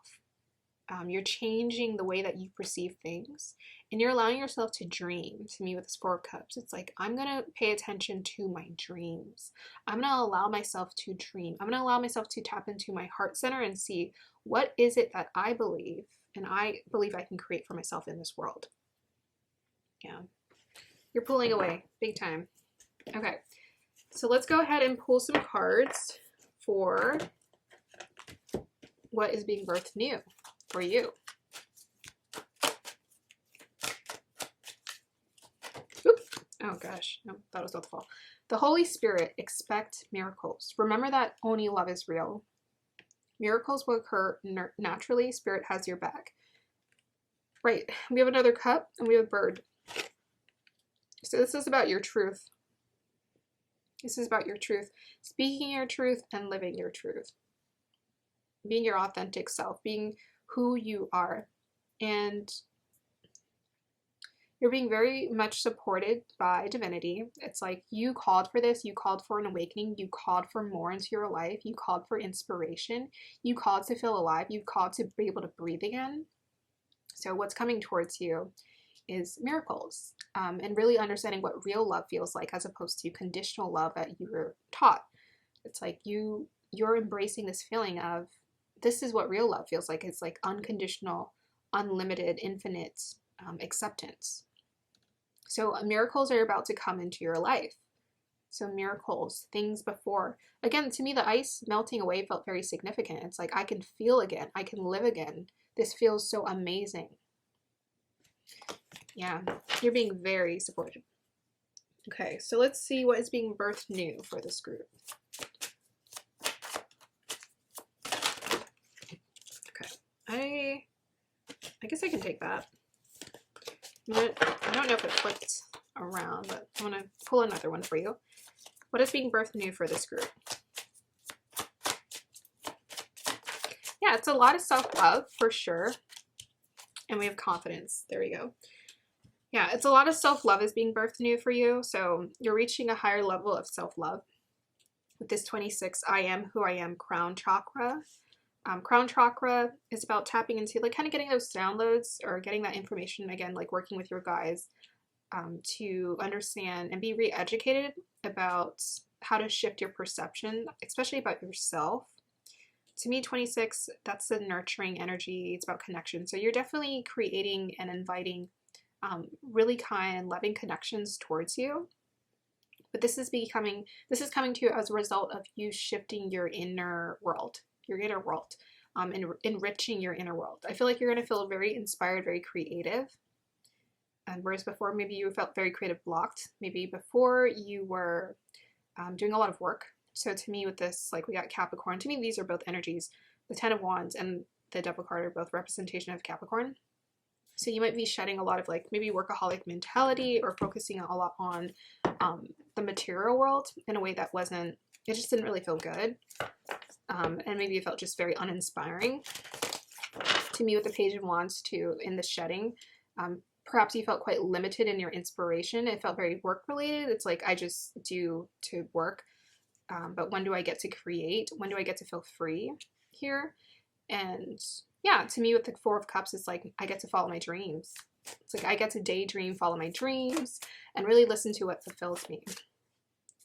You're changing the way that you perceive things, and you're allowing yourself to dream. To me, with this Four of Cups, it's like, I'm going to pay attention to my dreams. I'm going to allow myself to dream. I'm going to allow myself to tap into my heart center and see what is it that I believe, and I believe I can create for myself in this world. Yeah. You're pulling away big time. Okay. So let's go ahead and pull some cards for what is being birthed new for you. Oop. Oh gosh, no, that was about to fall. The Holy Spirit, expect miracles. Remember that only love is real. Miracles will occur naturally. Spirit has your back. Right, we have another cup and we have a bird. So this is about your truth. This is about your truth. Speaking your truth and living your truth. Being your authentic self. Being who you are. And you're being very much supported by divinity. It's like you called for this. You called for an awakening. You called for more into your life. You called for inspiration. You called to feel alive. You called to be able to breathe again. So what's coming towards you is miracles, and really understanding what real love feels like, as opposed to conditional love that you were taught. It's like you're embracing this feeling of, this is what real love feels like. It's like unconditional, unlimited, infinite acceptance. So miracles are about to come into your life. So miracles, things before. Again, to me, the ice melting away felt very significant. It's like, I can feel again. I can live again. This feels so amazing. Yeah, you're being very supportive. Okay, so let's see what is being birthed new for this group. Okay, I guess I can take that. I don't know if it flipped around, but I'm going to pull another one for you. What is being birthed new for this group? yeah, it's a lot of self-love for sure. And we have confidence. There we go. Yeah, it's a lot of self-love is being birthed new for you. So you're reaching a higher level of self-love. With this 26, I am who I am crown chakra. Crown chakra is about tapping into like kind of getting those downloads or getting that information again, like working with your guides to understand and be re-educated about how to shift your perception, especially about yourself. To me, 26, that's the nurturing energy. It's about connection. So you're definitely creating and inviting really kind, loving connections towards you. But this is coming to you as a result of you shifting your inner world, and enriching your inner world. I feel like you're going to feel very inspired, very creative. And whereas before, maybe you felt very creative blocked. Maybe before you were doing a lot of work. So to me with this, like we got Capricorn, to me these are both energies. The 10 of Wands and the Devil card are both representation of Capricorn. So you might be shedding a lot of like maybe workaholic mentality or focusing a lot on the material world in a way that it just didn't really feel good. And maybe it felt just very uninspiring. To me with the Page of Wands too, in the shedding, perhaps you felt quite limited in your inspiration. It felt very work related. It's like I just do to work. But when do I get to create? When do I get to feel free here? And yeah, to me with the Four of Cups, it's like I get to follow my dreams. It's like I get to daydream, follow my dreams, and really listen to what fulfills me.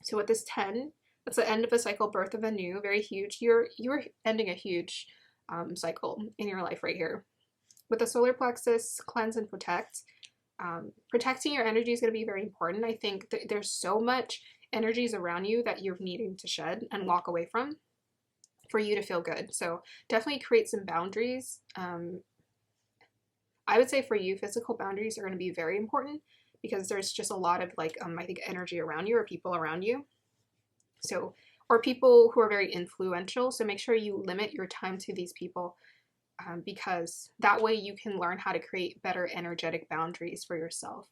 So with this 10, that's the end of a cycle, birth of a new, very huge. You're ending a huge cycle in your life right here. With the solar plexus, cleanse and protect. Protecting your energy is going to be very important. I think there's so much energies around you that you're needing to shed and walk away from for you to feel good. So definitely create some boundaries. I would say for you, physical boundaries are going to be very important because there's just a lot of like, I think energy around you or people around you. So, or people who are very influential. So make sure you limit your time to these people because that way you can learn how to create better energetic boundaries for yourself.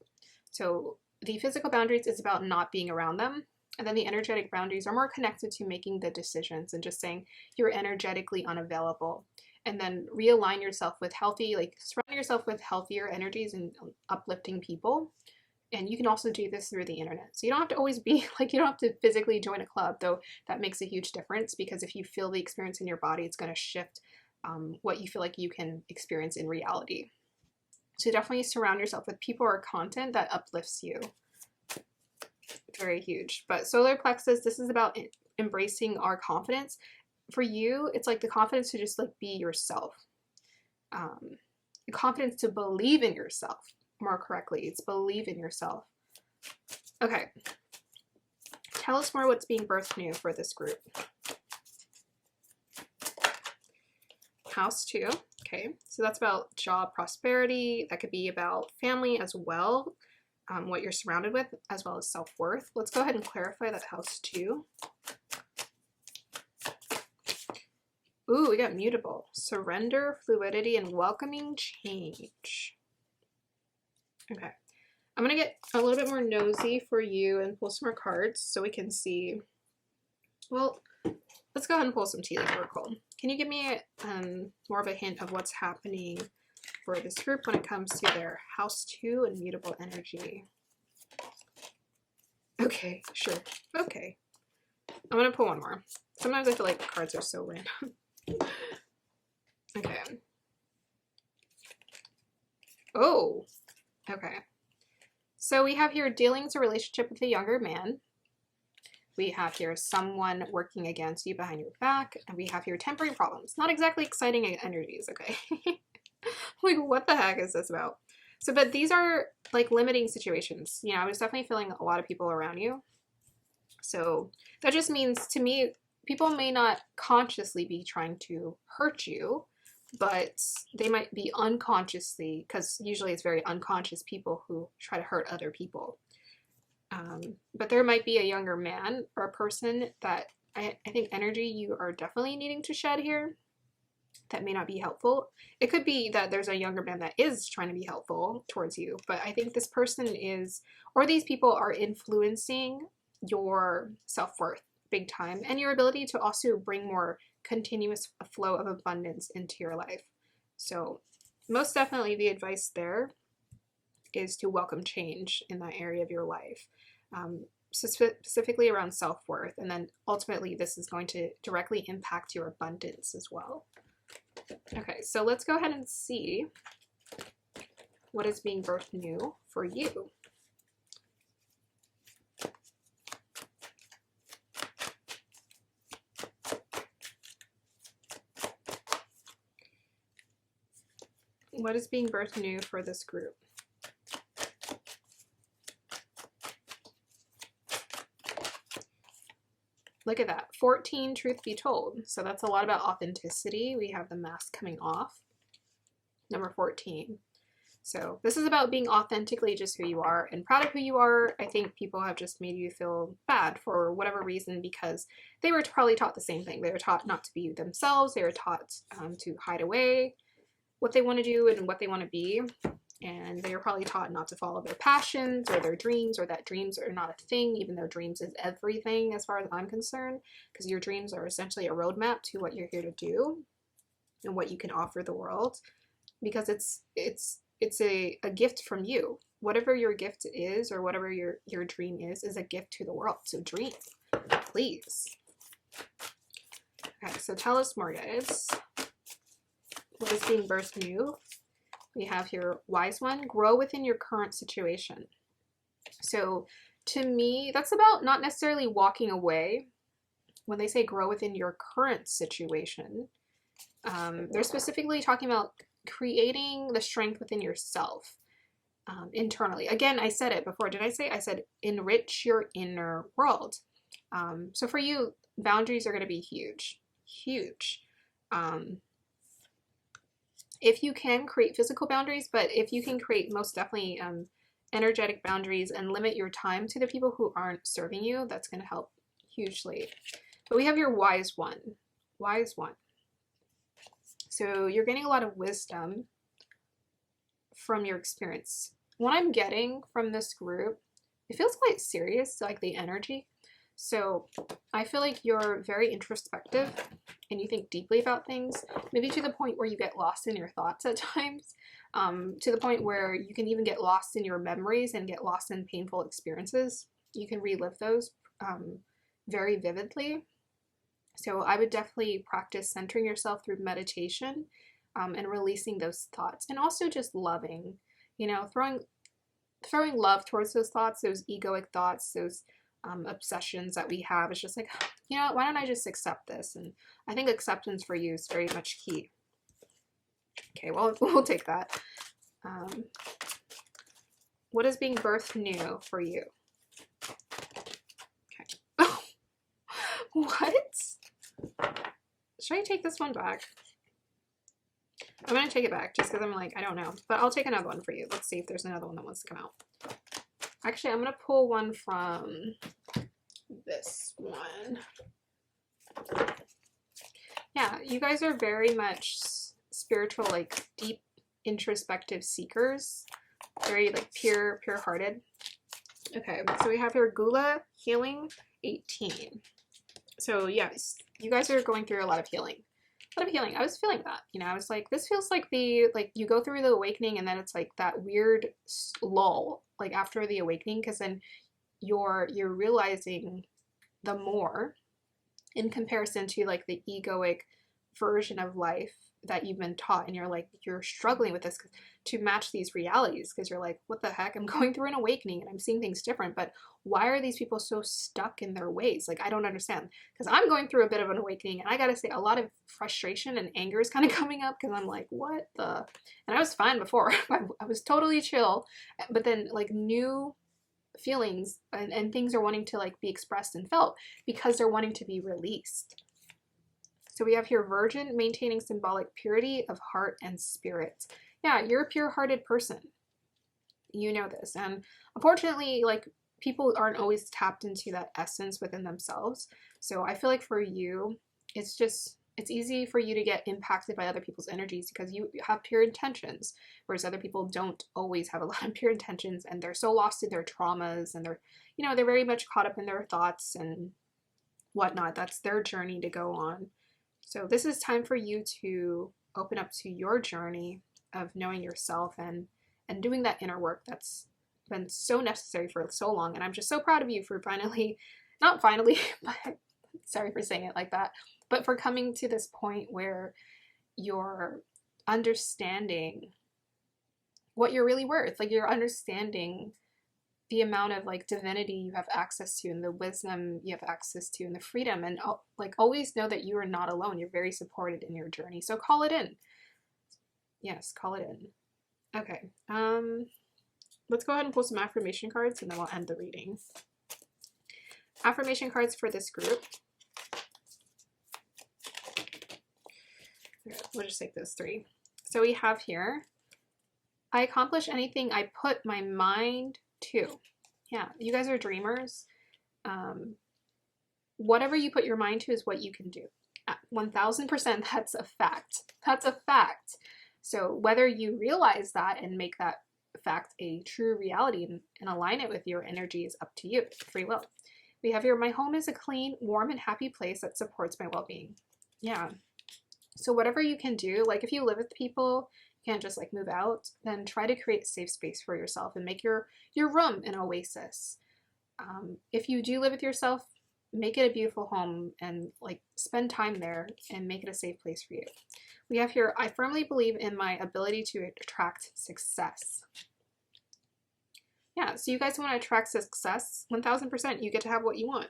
So the physical boundaries is about not being around them. And then the energetic boundaries are more connected to making the decisions and just saying you're energetically unavailable. And then realign yourself with surround yourself with healthier energies and uplifting people. And you can also do this through the internet. So you don't have to always be like, you don't have to physically join a club, though that makes a huge difference because if you feel the experience in your body, it's going to shift what you feel like you can experience in reality. So definitely surround yourself with people or content that uplifts you. Very huge. But solar plexus, this is about embracing our confidence. For you, it's like the confidence to just like be yourself. The confidence to believe in yourself more correctly. It's believe in yourself. Okay. Tell us more what's being birthed new for this group. House 2. Okay. So that's about job prosperity. That could be about family as well. What you're surrounded with, as well as self-worth. Let's go ahead and clarify that house 2. Ooh, we got mutable. Surrender, fluidity, and welcoming change. Okay. I'm going to get a little bit more nosy for you and pull some more cards so we can see. Well, let's go ahead and pull some tea leaf oracle. Can you give me more of a hint of what's happening for this group when it comes to their house 2 and mutable energy? Okay, sure. Okay. I'm going to pull one more. Sometimes I feel like the cards are so random. Okay. Oh, okay. So we have here dealings a relationship with a younger man. We have here someone working against you behind your back. And we have here temporary problems. Not exactly exciting energies, okay? Like, what the heck is this about? So, but these are like limiting situations. You know, I was definitely feeling a lot of people around you. So that just means to me, people may not consciously be trying to hurt you, but they might be unconsciously, because usually it's very unconscious people who try to hurt other people. But there might be a younger man or a person that I think energy you are definitely needing to shed here that may not be helpful. It could be that there's a younger man that is trying to be helpful towards you, but I think this person is, or these people are influencing your self-worth big time and your ability to also bring more continuous flow of abundance into your life. So most definitely the advice there is to welcome change in that area of your life, specifically around self-worth. And then ultimately this is going to directly impact your abundance as well. Okay, so let's go ahead and see what is being birthed new for you. What is being birthed new for this group? Look at that, 14, truth be told. So that's a lot about authenticity. We have the mask coming off, number 14. So this is about being authentically just who you are and proud of who you are. I think people have just made you feel bad for whatever reason because they were probably taught the same thing. They were taught not to be themselves. They were taught to hide away what they want to do and what they want to be. And they were probably taught not to follow their passions or their dreams, or that dreams are not a thing, even though dreams is everything as far as I'm concerned, because your dreams are essentially a roadmap to what you're here to do and what you can offer the world, because it's a gift from you. Whatever your gift is, or whatever your dream is a gift to the world. So dream, please. Okay, so tell us more, guys. What is being birthed new? We have here, wise one, grow within your current situation. So to me, that's about not necessarily walking away. When they say grow within your current situation, they're specifically talking about creating the strength within yourself internally. Again, I said it before. Did I say? I said enrich your inner world. So for you, boundaries are going to be huge, huge. If you can create physical boundaries, but if you can create most definitely energetic boundaries and limit your time to the people who aren't serving you, that's going to help hugely. But we have your wise one. Wise one. So you're getting a lot of wisdom from your experience. What I'm getting from this group, it feels quite serious, like the energy. So I feel like you're very introspective and you think deeply about things, maybe to the point where you get lost in your thoughts at times, to the point where you can even get lost in your memories and get lost in painful experiences. You can relive those very vividly. So I would definitely practice centering yourself through meditation and releasing those thoughts, and also just loving, you know, throwing love towards those thoughts, those egoic thoughts, those obsessions that we have. It's just like, you know, why don't I just accept this? And I think acceptance for you is very much key. Okay, well, we'll take that. What is being birthed new for you? Okay. Oh, what? Should I take this one back? I'm going to take it back just because I'm like, I don't know. But I'll take another one for you. Let's see if there's another one that wants to come out. Actually, I'm going to pull one from this one. Yeah, you guys are very much spiritual, like deep introspective seekers. Very like pure-hearted. Okay, so we have here Gula Healing 18. So yes, you guys are going through a lot of healing. A lot of healing. I was feeling that, you know, I was like, this feels like you go through the awakening and then it's like that weird lull, like after the awakening, because then you're realizing the more in comparison to like the egoic version of life that you've been taught, and you're struggling with this to match these realities, because you're like, what the heck, I'm going through an awakening and I'm seeing things different, but why are these people so stuck in their ways? Like, I don't understand, because I'm going through a bit of an awakening, and I gotta say, a lot of frustration and anger is kind of coming up, because I'm like, what the, and I was fine before. I was totally chill, but then like new feelings and things are wanting to like be expressed and felt because they're wanting to be released. So we have here Virgin, maintaining symbolic purity of heart and spirit. Yeah, you're a pure-hearted person. You know this. And unfortunately, like, people aren't always tapped into that essence within themselves. So I feel like for you, it's easy for you to get impacted by other people's energies because you have pure intentions, whereas other people don't always have a lot of pure intentions, and they're so lost in their traumas, and they're very much caught up in their thoughts and whatnot. That's their journey to go on. So this is time for you to open up to your journey of knowing yourself and doing that inner work that's been so necessary for so long. And I'm just so proud of you for finally, not finally, but sorry for saying it like that, but for coming to this point where you're understanding what you're really worth. Like, you're understanding the amount of like divinity you have access to, and the wisdom you have access to, and the freedom, and like always know that you are not alone. You're very supported in your journey. So call it in. Yes, call it in. Okay. Let's go ahead and pull some affirmation cards, and then we'll end the reading. Affirmation cards for this group. We'll just take those 3. So we have here, I accomplish anything I put my mind to. Yeah, you guys are dreamers. Whatever you put your mind to is what you can do. 1000%, that's a fact. That's a fact. So whether you realize that and make that fact a true reality and align it with your energy is up to you. Free will. We have here, my home is a clean, warm, and happy place that supports my well-being. Yeah. So whatever you can do, like if you live with people, you can't just like move out, then try to create a safe space for yourself and make your room an oasis. If you do live with yourself, make it a beautiful home and like spend time there and make it a safe place for you. We have here, I firmly believe in my ability to attract success. Yeah, so you guys want to attract success, 1000%, you get to have what you want.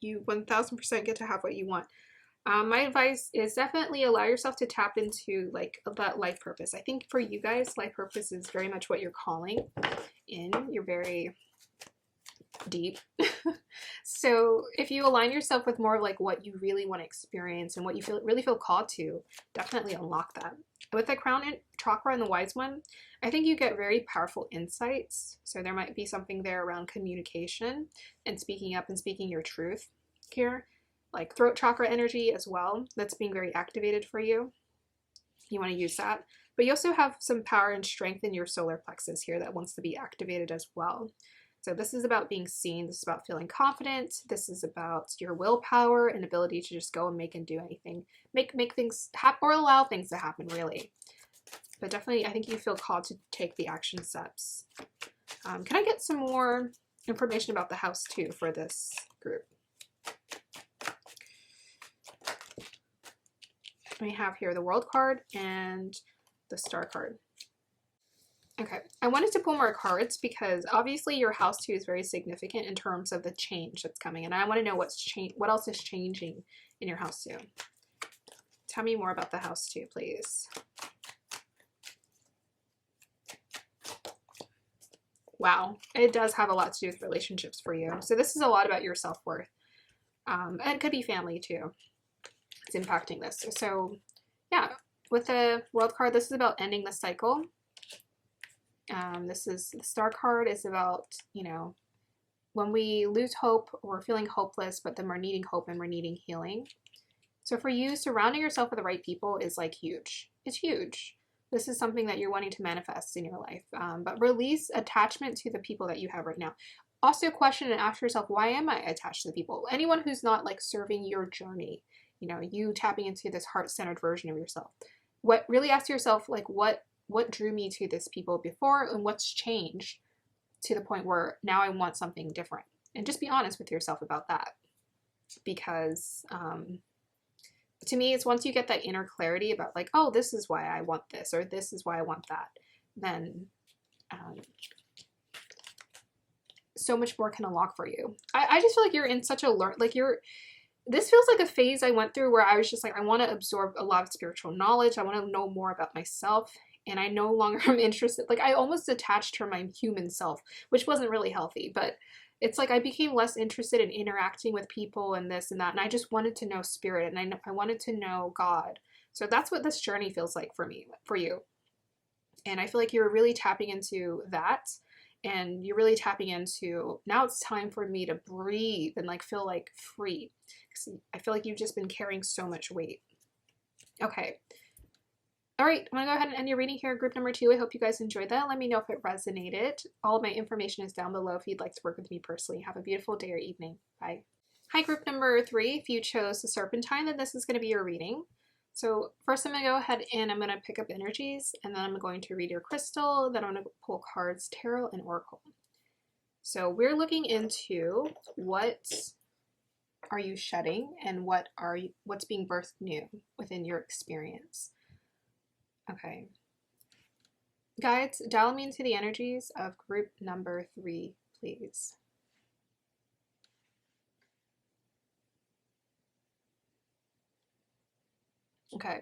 You 1000% get to have what you want. My advice is definitely allow yourself to tap into like that life purpose. I think for you guys, life purpose is very much what you're calling in. You're very deep. So if you align yourself with more of like what you really want to experience and what you really feel called to, definitely unlock that. With the crown chakra and the wise one, I think you get very powerful insights. So there might be something there around communication and speaking up and speaking your truth here. Like throat chakra energy as well, that's being very activated for you. You want to use that. But you also have some power and strength in your solar plexus here that wants to be activated as well. So this is about being seen. This is about feeling confident. This is about your willpower and ability to just go and make and do anything. Make things happen or allow things to happen, really. But definitely, I think you feel called to take the action steps. Can I get some more information about the house too for this group? We have here the World card and the Star card. Okay, I wanted to pull more cards because obviously your house 2 is very significant in terms of the change that's coming, and I want to know what else is changing in your house 2. Tell me more about the house 2, please. Wow, it does have a lot to do with relationships for you. So this is a lot about your self-worth. And it could be family too. It's impacting this. So yeah, with the World card, this is about ending the cycle. This is the Star card is about, you know, when we lose hope, we're feeling hopeless, but then we're needing hope and we're needing healing. So for you, surrounding yourself with the right people is like huge. It's huge. This is something that you're wanting to manifest in your life. But release attachment to the people that you have right now. Also question and ask yourself, why am I attached to the people? Anyone who's not like serving your journey, you know, you tapping into this heart-centered version of yourself. What really ask yourself, like, what drew me to this people before, and what's changed to the point where now I want something different? And just be honest with yourself about that. Because to me, it's once you get that inner clarity about like, oh, this is why I want this, or this is why I want that, then so much more can unlock for you. I just feel like you're in such a this feels like a phase I went through where I was just like, I want to absorb a lot of spiritual knowledge. I want to know more about myself. And I no longer am interested. Like, I almost detached from my human self, which wasn't really healthy. But it's like I became less interested in interacting with people and this and that. And I just wanted to know spirit. And I wanted to know God. So that's what this journey feels like for me, for you. And I feel like you're really tapping into that. And you're really tapping into, now it's time for me to breathe and like feel like free. I feel like you've just been carrying so much weight. Okay. All right, I'm gonna go ahead and end your reading here, group number 2. I hope you guys enjoyed that. Let me know if it resonated. All of my information is down below if you'd like to work with me personally. Have a beautiful day or evening. Bye. Hi, group number 3. If you chose the Serpentine, then this is going to be your reading. So first I'm going to go ahead and I'm going to pick up energies, and then I'm going to read your crystal, then I'm going to pull cards, tarot, and oracle. So we're looking into what are you shedding and what's being birthed new within your experience. Okay. Guides, dial me into the energies of group number 3, please. Okay.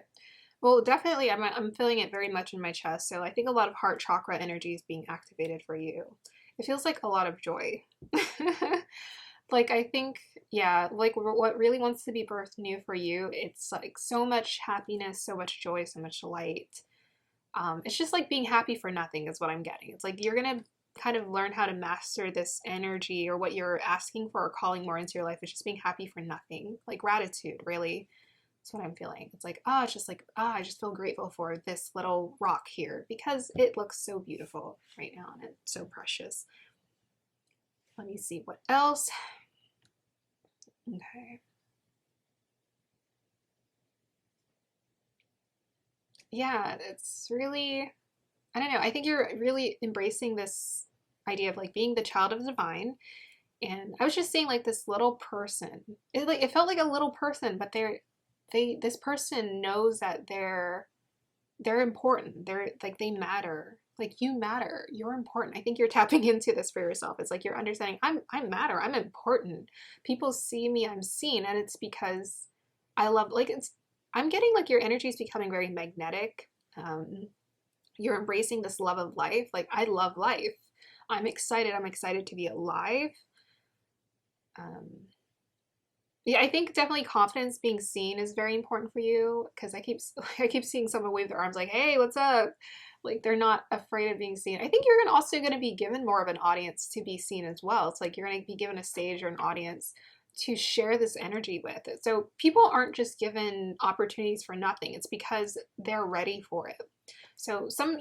Well, definitely, I'm feeling it very much in my chest. So I think a lot of heart chakra energy is being activated for you. It feels like a lot of joy. Like, I think, yeah, like what really wants to be birthed new for you, it's like so much happiness, so much joy, so much light. It's just like being happy for nothing is what I'm getting. It's like you're going to kind of learn how to master this energy, or what you're asking for or calling more into your life is just being happy for nothing. Like gratitude, really. That's what I'm feeling. It's like, it's just like, I just feel grateful for this little rock here because it looks so beautiful right now and it's so precious. Let me see what else. Okay. Yeah, it's really, I don't know. I think you're really embracing this idea of like being the child of the divine. And I was just saying, like, this little person, it felt like a little person, but this person knows that they're important. They're like, they matter. Like, you matter. You're important. I think you're tapping into this for yourself. It's like you're understanding I matter. I'm important. People see me, I'm seen, and it's because I love, like, I'm getting like your energy is becoming very magnetic. You're embracing this love of life. Like, I love life. I'm excited. I'm excited to be alive. Yeah, I think definitely confidence, being seen, is very important for you, because I keep seeing someone wave their arms like, "Hey, what's up?" Like, they're not afraid of being seen. I think you're also going to be given more of an audience to be seen as well. It's like you're going to be given a stage or an audience to share this energy with. So people aren't just given opportunities for nothing. It's because they're ready for it. So some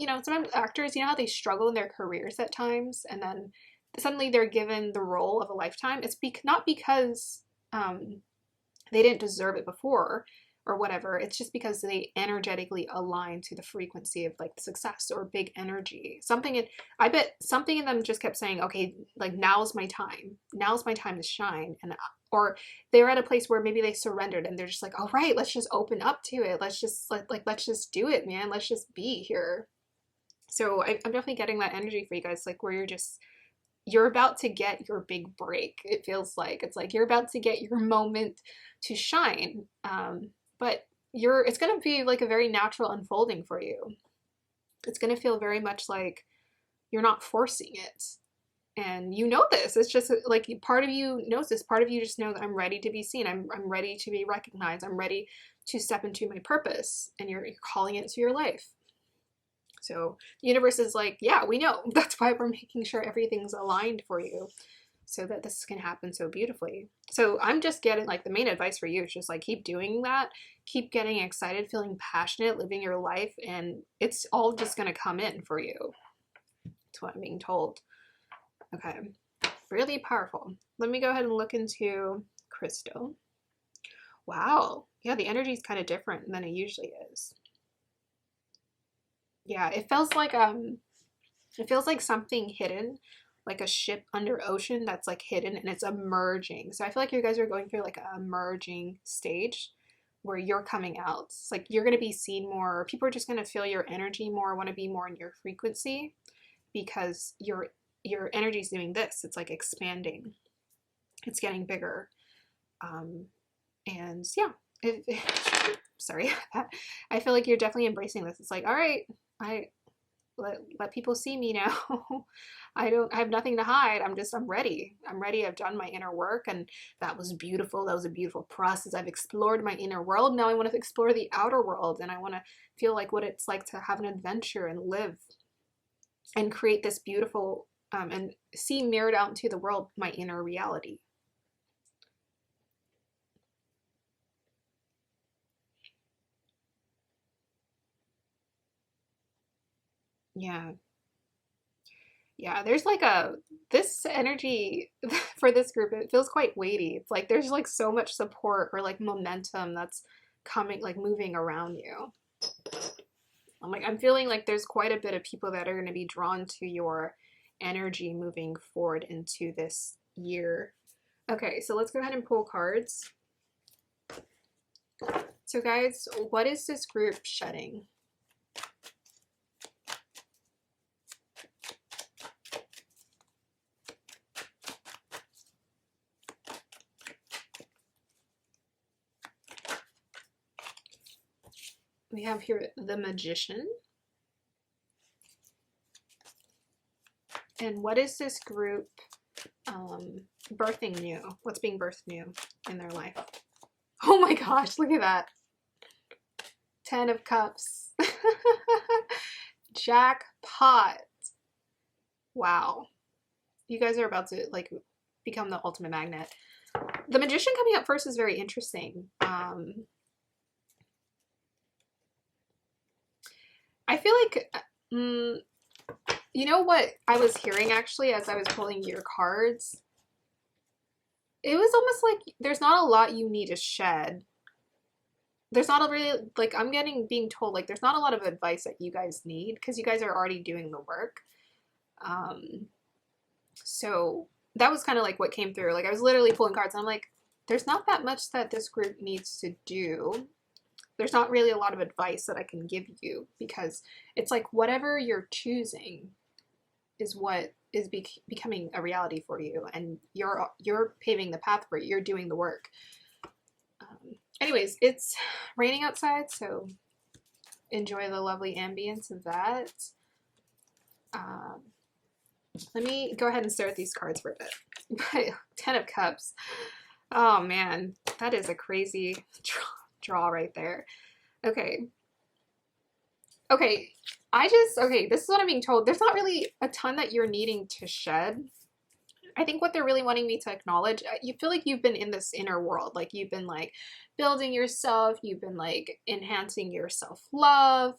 actors, how they struggle in their careers at times, and then suddenly they're given the role of a lifetime. It's not because they didn't deserve it before or whatever. It's just because they energetically align to the frequency of like success or big energy. I bet something in them just kept saying, okay, like, now's my time. Now's my time to shine. Or they're at a place where maybe they surrendered and they're just like, all right, let's just open up to it. Let's just do it, man. Let's just be here. So I'm definitely getting that energy for you guys, like, where you're about to get your big break. It feels like it's like you're about to get your moment to shine. But it's going to be like a very natural unfolding for you. It's going to feel very much like you're not forcing it. And you know this. It's just like part of you knows this. Part of you just knows, I'm ready to be seen. I'm ready to be recognized. I'm ready to step into my purpose. And you're calling it to your life. So the universe is like, yeah, we know. That's why we're making sure everything's aligned for you, so that this can happen so beautifully. So I'm just getting, like, the main advice for you is just like, keep doing that. Keep getting excited, feeling passionate, living your life, and it's all just going to come in for you. That's what I'm being told. Okay. Really powerful. Let me go ahead and look into crystal. Wow. Yeah, the energy is kind of different than it usually is. Yeah, it feels like something hidden, like a ship under ocean that's like hidden and it's emerging. So I feel like you guys are going through like an emerging stage where you're coming out. It's like you're going to be seen more. People are just going to feel your energy more, want to be more in your frequency, because your energy is doing this. It's like expanding. It's getting bigger. And yeah, sorry. I feel like you're definitely embracing this. It's like, all right, let people see me now. I have nothing to hide. I'm ready. I've done my inner work, and that was beautiful. That was a beautiful process. I've explored my inner world. Now I want to explore the outer world, and I want to feel like what it's like to have an adventure and live and create this beautiful and see mirrored out into the world my inner reality. Yeah. Yeah, there's like this energy for this group, it feels quite weighty. It's like there's like so much support or like momentum that's coming, like moving around you. I'm feeling like there's quite a bit of people that are going to be drawn to your energy moving forward into this year. Okay, so let's go ahead and pull cards. So guys, what is this group shedding? We have here the Magician. And what is this group birthing new? What's being birthed new in their life? Oh my gosh, look at that. 10 of Cups. Jackpot. Wow. You guys are about to like become the ultimate magnet. The Magician coming up first is very interesting. I feel like, you know what I was hearing actually as I was pulling your cards? It was almost like there's not a lot you need to shed. There's not a really, like, I'm being told, like, there's not a lot of advice that you guys need because you guys are already doing the work. So that was kind of like what came through. Like, I was literally pulling cards and I'm like, there's not that much that this group needs to do. There's not really a lot of advice that I can give you because it's like whatever you're choosing is what is becoming a reality for you, and you're paving the path for it. You're doing the work. Anyways, it's raining outside, so enjoy the lovely ambience of that. Let me go ahead and stare at these cards for a bit. 10 of Cups. Oh man, that is a crazy draw right there. Okay. Okay, okay, this is what I'm being told. There's not really a ton that you're needing to shed. I think what they're really wanting me to acknowledge, you feel like you've been in this inner world. Like you've been like building yourself, you've been like enhancing your self-love,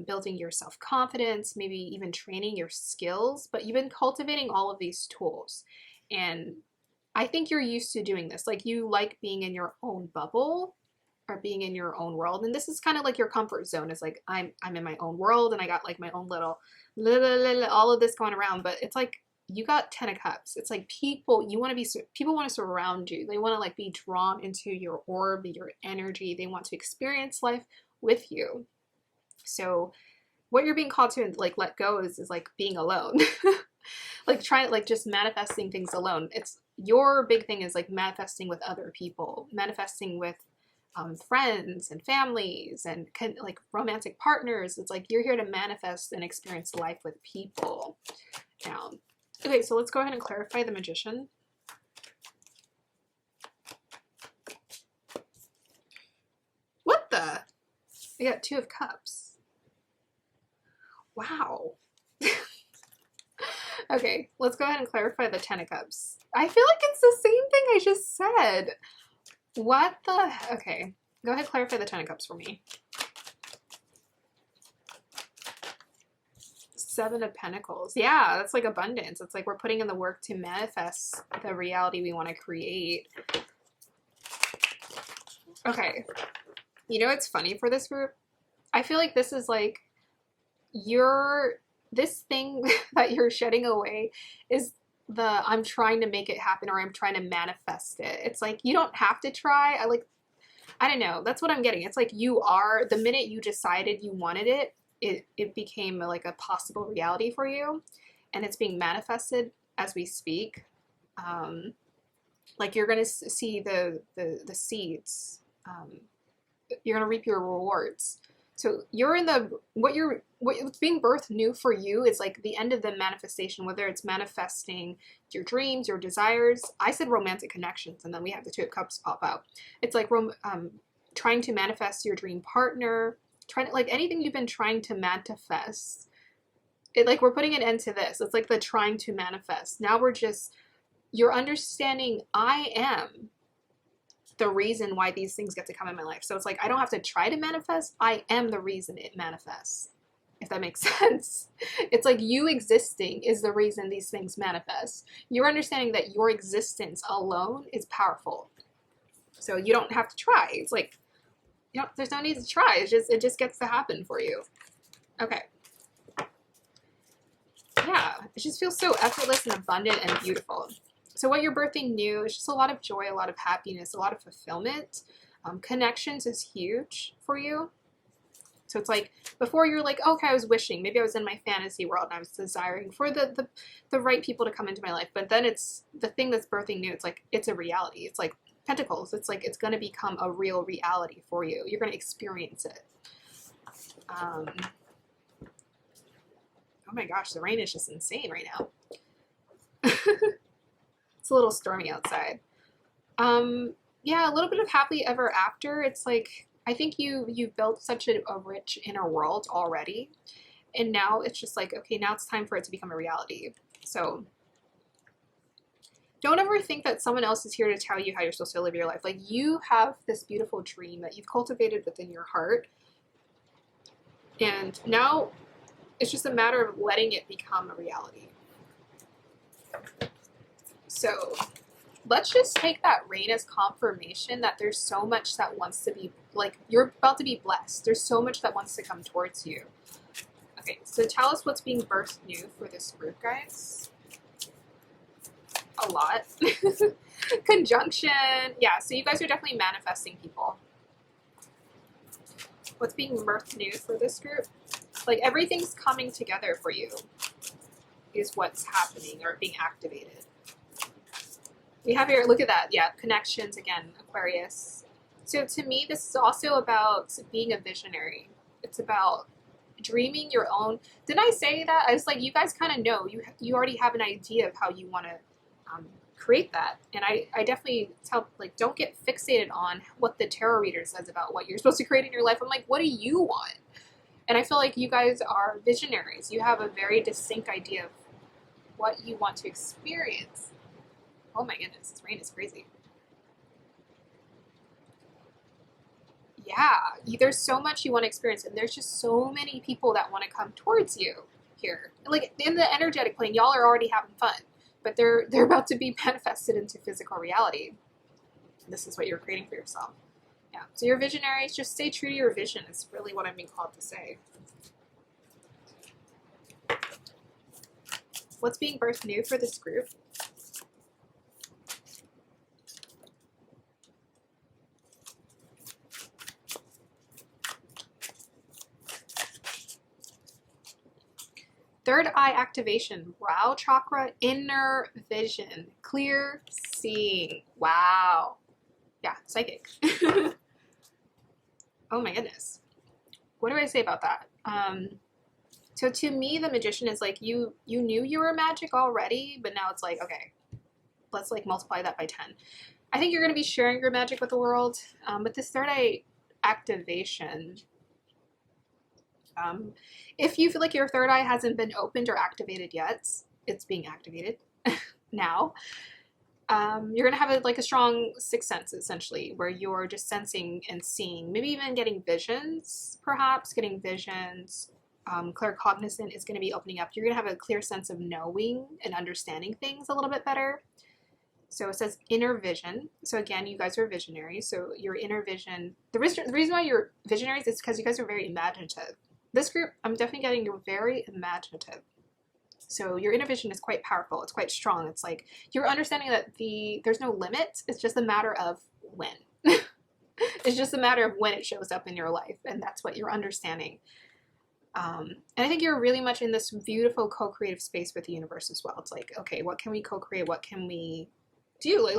building your self-confidence, maybe even training your skills, but you've been cultivating all of these tools. And I think you're used to doing this. Like you like being in your own bubble or being in your own world. And this is kind of like your comfort zone. It's like I'm in my own world and I got like my own little all of this going around, but it's like you got 10 of Cups. It's like people want to surround you. They want to like be drawn into your orb, your energy. They want to experience life with you. So what you're being called to like let go is like being alone. Like trying like just manifesting things alone. It's your big thing is like manifesting with other people, manifesting with friends and families and like romantic partners. It's like you're here to manifest and experience life with people. Now, okay, so let's go ahead and clarify the Magician. What the? I got 2 of Cups. Wow. Okay, let's go ahead and clarify the 10 of Cups. I feel like it's the same thing I just said. What the? Okay, go ahead and clarify the 10 of Cups for me. 7 of Pentacles. Yeah, that's like abundance. It's like we're putting in the work to manifest the reality we want to create. Okay, you know what's funny for this group? I feel like this is like this thing that you're shedding away is I'm trying to make it happen or I'm trying to manifest it. It's like you don't have to try. I don't know. That's what I'm getting. It's like the minute you decided you wanted it, it became like a possible reality for you, and it's being manifested as we speak. Like you're gonna see the seeds. You're gonna reap your rewards. So you're in what's being birthed new for you is like the end of the manifestation, whether it's manifesting your dreams, your desires. I said romantic connections, and then we have the 2 of Cups pop out. It's like trying to manifest your dream partner, like anything you've been trying to manifest. We're putting an end to this. It's like the trying to manifest. Now you're understanding I am the reason why these things get to come in my life. So it's like I don't have to try to manifest. I am the reason it manifests. if that makes sense. It's like you existing is the reason these things manifest. You're understanding that your existence alone is powerful. So you don't have to try. It's like, you know, there's no need to try. It just gets to happen for you. Okay. Yeah, it just feels so effortless and abundant and beautiful. So what you're birthing new is just a lot of joy, a lot of happiness, a lot of fulfillment. Connections is huge for you. So it's like, before you're like, okay, I was wishing, maybe I was in my fantasy world and I was desiring for the right people to come into my life. But then it's the thing that's birthing new. It's like, it's a reality. It's like Pentacles. It's like, it's going to become a real reality for you. You're going to experience it. Oh my gosh, the rain is just insane right now. It's a little stormy outside. Yeah, a little bit of happily ever after. It's like, I think you've built such a rich inner world already. And now it's just like, okay, now it's time for it to become a reality. So don't ever think that someone else is here to tell you how you're supposed to live your life. Like, you have this beautiful dream that you've cultivated within your heart. And now it's just a matter of letting it become a reality. So let's just take that rain as confirmation that there's so much that wants to be, like, you're about to be blessed. There's so much that wants to come towards you. Okay, so tell us what's being birthed new for this group, guys. A lot. Conjunction. Yeah, so you guys are definitely manifesting people. What's being birthed new for this group? Like, everything's coming together for you is what's happening or being activated. We have here, look at that. Yeah, connections again, Aquarius. So to me, this is also about being a visionary. It's about dreaming your own. Didn't I say that? I was like, you guys kind of know. You already have an idea of how you want to create that. And I definitely tell, like, don't get fixated on what the tarot reader says about what you're supposed to create in your life. I'm like, what do you want? And I feel like you guys are visionaries. You have a very distinct idea of what you want to experience. Oh my goodness, this rain is crazy. Yeah, there's so much you want to experience, and there's just so many people that want to come towards you here. Like, in the energetic plane, y'all are already having fun, but they're about to be manifested into physical reality. This is what you're creating for yourself. Yeah, so you're visionaries. Just stay true to your vision is really what I'm being called to say. What's being birthed new for this group? Third eye activation, brow chakra, inner vision, clear seeing. Wow. Yeah, psychic. Oh my goodness. What do I say about that? So to me, the magician is like, you knew you were magic already, but now it's like, okay, let's like multiply that by 10. I think you're going to be sharing your magic with the world. But this third eye activation, if you feel like your third eye hasn't been opened or activated yet, it's being activated now. You're going to have like a strong sixth sense, essentially, where you're just sensing and seeing, maybe even getting visions, perhaps getting visions. Claircognizant is going to be opening up. You're going to have a clear sense of knowing and understanding things a little bit better. So it says inner vision. So again, you guys are visionaries. So your inner vision, the reason why you're visionaries is because you guys are very imaginative. This group, I'm definitely getting you're very imaginative. So your inner vision is quite powerful. It's quite strong. It's like you're understanding that there's no limit. It's just a matter of when. It's just a matter of when it shows up in your life. And that's what you're understanding. And I think you're really much in this beautiful co-creative space with the universe as well. It's like, okay, what can we co-create? What can we do?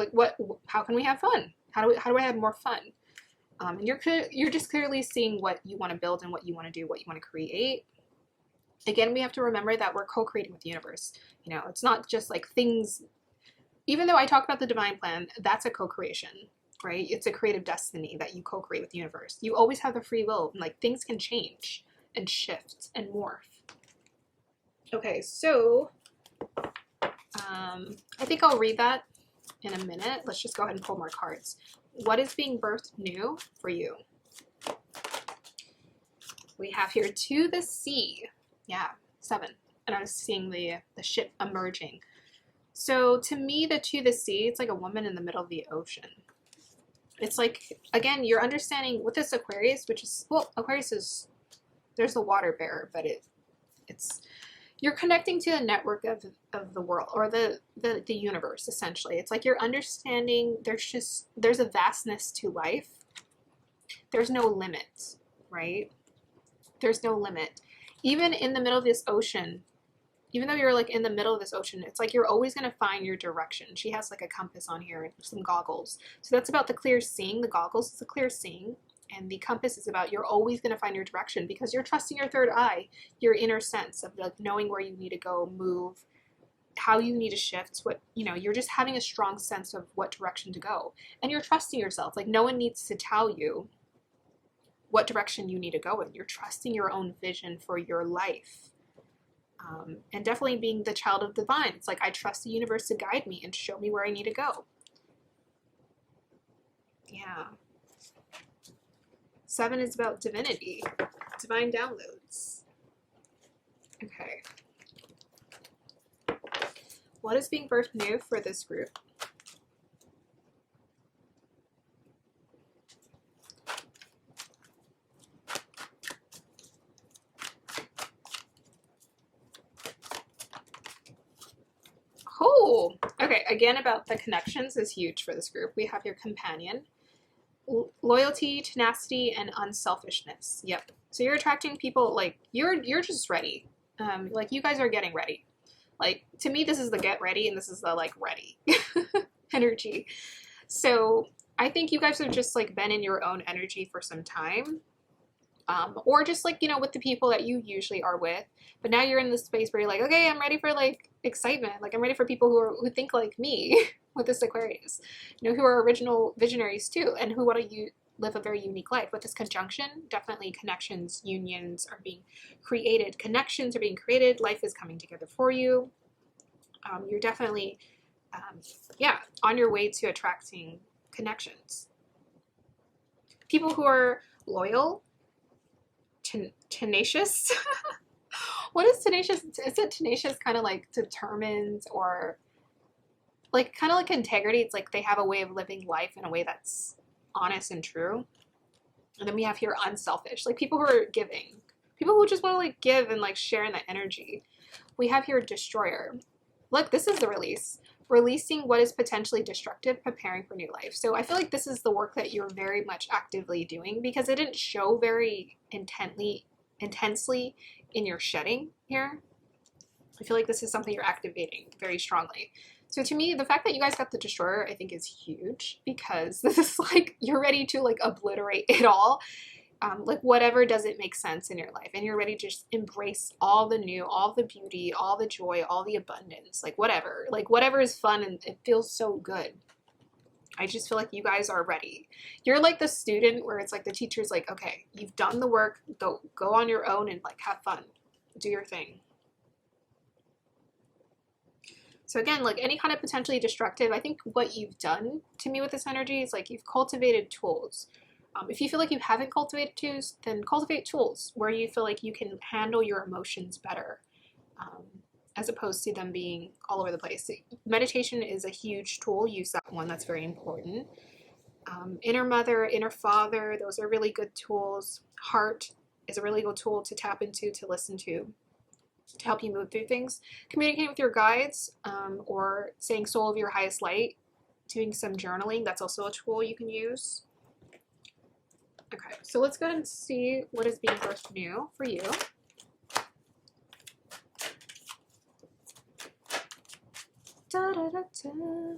How can we have fun? How do I have more fun? And you're just clearly seeing what you want to build and what you want to do, what you want to create. Again, we have to remember that we're co-creating with the universe. You know, it's not just like things, even though I talk about the divine plan, that's a co-creation, right? It's a creative destiny that you co-create with the universe. You always have the free will, and like things can change and shift and morph. Okay, so I think I'll read that in a minute. Let's just go ahead and pull more cards. What is being birthed new for you? We have here to the sea. Yeah, 7. And I was seeing the ship emerging. So to me, the to the sea, it's like a woman in the middle of the ocean. It's like, again, you're understanding with this Aquarius, which is, well, Aquarius is, there's the water bearer, but it's you're connecting to the network of the world, or the universe, essentially. It's like you're understanding there's a vastness to life. There's no limit, right? There's no limit. Even in the middle of this ocean, even though you're like in the middle of this ocean, it's like you're always going to find your direction. She has like a compass on here and some goggles. So that's about the clear seeing. The goggles is the clear seeing. And the compass is about you're always going to find your direction because you're trusting your third eye, your inner sense of like knowing where you need to go, move, how you need to shift, what, you know, you're just having a strong sense of what direction to go. And you're trusting yourself. Like no one needs to tell you what direction you need to go in. You're trusting your own vision for your life. And definitely being the child of divine. It's like I trust the universe to guide me and show me where I need to go. Yeah. 7 is about divinity, divine downloads. Okay. What is being birthed new for this group? Oh, okay. Again, about the connections is huge for this group. We have your companion. Loyalty, tenacity, and unselfishness. Yep. So you're attracting people like you're just ready. Like you guys are getting ready. Like to me, this is the get ready, and this is the like ready energy. So I think you guys have just like been in your own energy for some time, or just like, you know, with the people that you usually are with. But now you're in this space where you're like, okay, I'm ready for like excitement. Like I'm ready for people who think like me. With this Aquarius, you know, who are original visionaries too, and who want to live a very unique life. With this conjunction, definitely connections, unions are being created. Connections are being created. Life is coming together for you. You're definitely, yeah, on your way to attracting connections. People who are loyal, tenacious. What is tenacious? Is it tenacious kind of like determined, or like kind of like integrity? It's like they have a way of living life in a way that's honest and true. And then we have here unselfish, like people who are giving, people who just want to like give and like share in that energy. We have here destroyer. Look, this is the release, releasing what is potentially destructive, preparing for new life. So I feel like this is the work that you're very much actively doing, because it didn't show very intensely in your shedding here. I feel like this is something you're activating very strongly. So to me, the fact that you guys got the destroyer, I think is huge, because this is like, you're ready to like obliterate it all. Like whatever doesn't make sense in your life, and you're ready to just embrace all the new, all the beauty, all the joy, all the abundance, like whatever is fun and it feels so good. I just feel like you guys are ready. You're like the student where it's like the teacher's like, okay, you've done the work, go on your own and like have fun, do your thing. So again, like any kind of potentially destructive, I think what you've done to me with this energy is like you've cultivated tools. If you feel like you haven't cultivated tools, then cultivate tools where you feel like you can handle your emotions better, as opposed to them being all over the place. Meditation is a huge tool. Use that one. That's very important. Inner mother, inner father, those are really good tools. Heart is a really good tool to tap into, to listen to help you move through things. Communicating with your guides, or saying soul of your highest light, doing some journaling, that's also a tool you can use. Okay, so let's go ahead and see what is being birthed new for you. Da, da, da, da.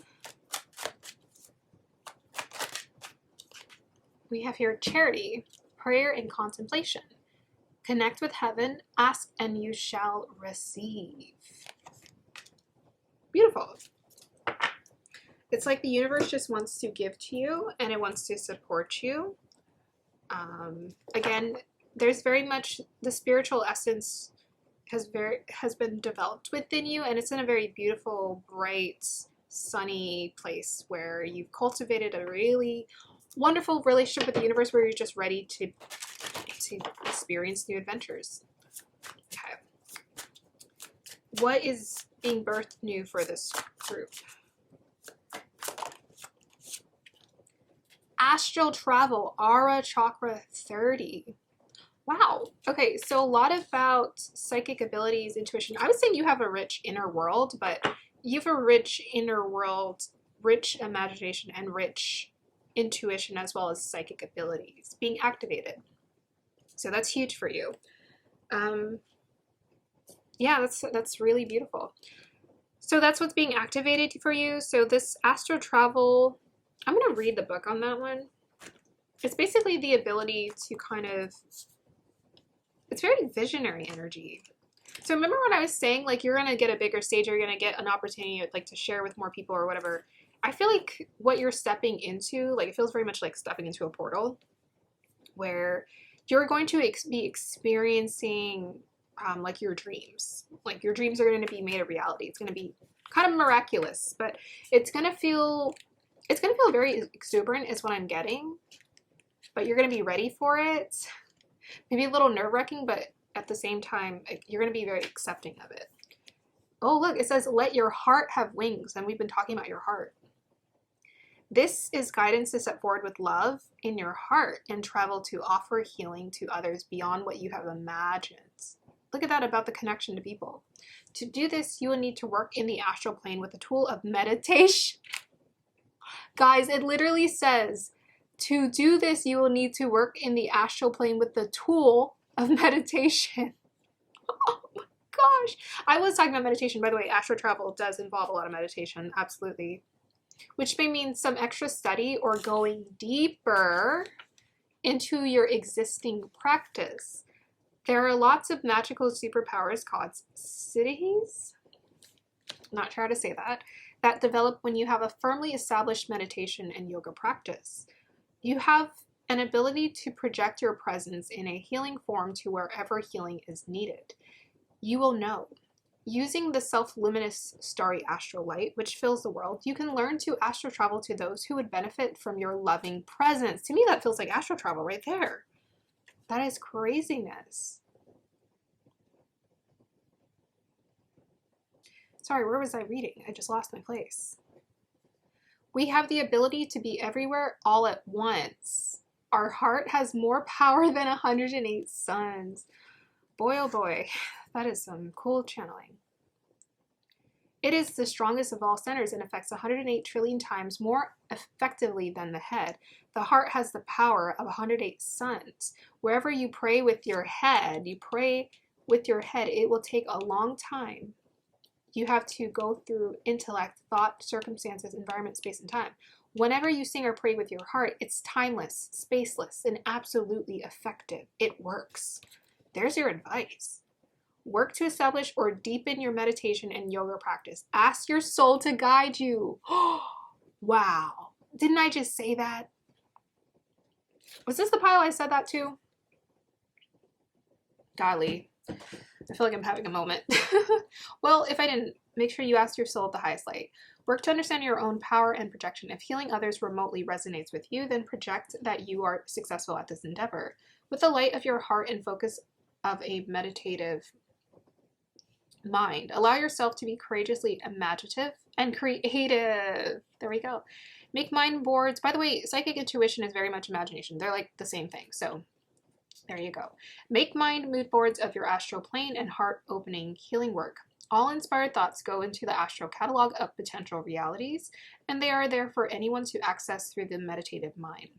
We have here charity, prayer, and contemplation. Connect with heaven, ask and you shall receive. Beautiful. It's like the universe just wants to give to you, and it wants to support you. Again, there's very much the spiritual essence has been developed within you, and it's in a very beautiful, bright, sunny place where you've cultivated a really wonderful relationship with the universe, where you're just ready to to experience new adventures. Okay. What is being birthed new for this group? Astral travel, Aura Chakra 30. Wow. Okay, so a lot about psychic abilities, intuition. I was saying you have a rich inner world, but you have a rich inner world, rich imagination, and rich intuition, as well as psychic abilities being activated. So that's huge for you. Yeah, that's really beautiful. So that's what's being activated for you. So this astral travel, I'm going to read the book on that one. It's basically the ability to kind of, it's very visionary energy. So remember when I was saying, like, you're going to get a bigger stage, you're going to get an opportunity, like, to share with more people or whatever. I feel like what you're stepping into, like, it feels very much like stepping into a portal where you're going to be experiencing, like, your dreams. Like, your dreams are going to be made a reality. It's going to be kind of miraculous, but it's going to feel very exuberant is what I'm getting. But you're going to be ready for it. Maybe a little nerve-wracking, but at the same time, you're going to be very accepting of it. Oh, look, it says, let your heart have wings. And we've been talking about your heart. This is guidance to step forward with love in your heart and travel to offer healing to others beyond what you have imagined. Look at that about the connection to people. To do this, you will need to work in the astral plane with the tool of meditation. Guys, it literally says, to do this, you will need to work in the astral plane with the tool of meditation. Oh my gosh. I was talking about meditation. By the way, astral travel does involve a lot of meditation. Absolutely. Which may mean some extra study or going deeper into your existing practice. There are lots of magical superpowers called siddhis, not sure how to say that develop when you have a firmly established meditation and yoga practice. You have an ability to project your presence in a healing form to wherever healing is needed. You will know. Using the self-luminous starry astral light, which fills the world, you can learn to astral travel to those who would benefit from your loving presence. To me, that feels like astral travel right there. That is craziness. Sorry, where was I reading? I just lost my place. We have the ability to be everywhere all at once. Our heart has more power than 108 suns. Boy, oh boy, that is some cool channeling. It is the strongest of all centers and affects 108 trillion times more effectively than the head. The heart has the power of 108 suns. Wherever you pray with your head, it will take a long time. You have to go through intellect, thought, circumstances, environment, space, and time. Whenever you sing or pray with your heart, it's timeless, spaceless, and absolutely effective. It works. There's your advice. Work to establish or deepen your meditation and yoga practice. Ask your soul to guide you. Wow. Didn't I just say that? Was this the pile I said that to? Golly. I feel like I'm having a moment. Well, if I didn't, make sure you ask your soul at the highest light. Work to understand your own power and projection. If healing others remotely resonates with you, then project that you are successful at this endeavor. With the light of your heart and focus of a meditative mind, allow yourself to be courageously imaginative and creative. There we go. Make mind boards. By the way, psychic intuition is very much imagination. They're like the same thing. So there you go. Make mind mood boards of your astral plane and heart opening healing work. All inspired thoughts go into the astral catalog of potential realities, and they are there for anyone to access through the meditative mind.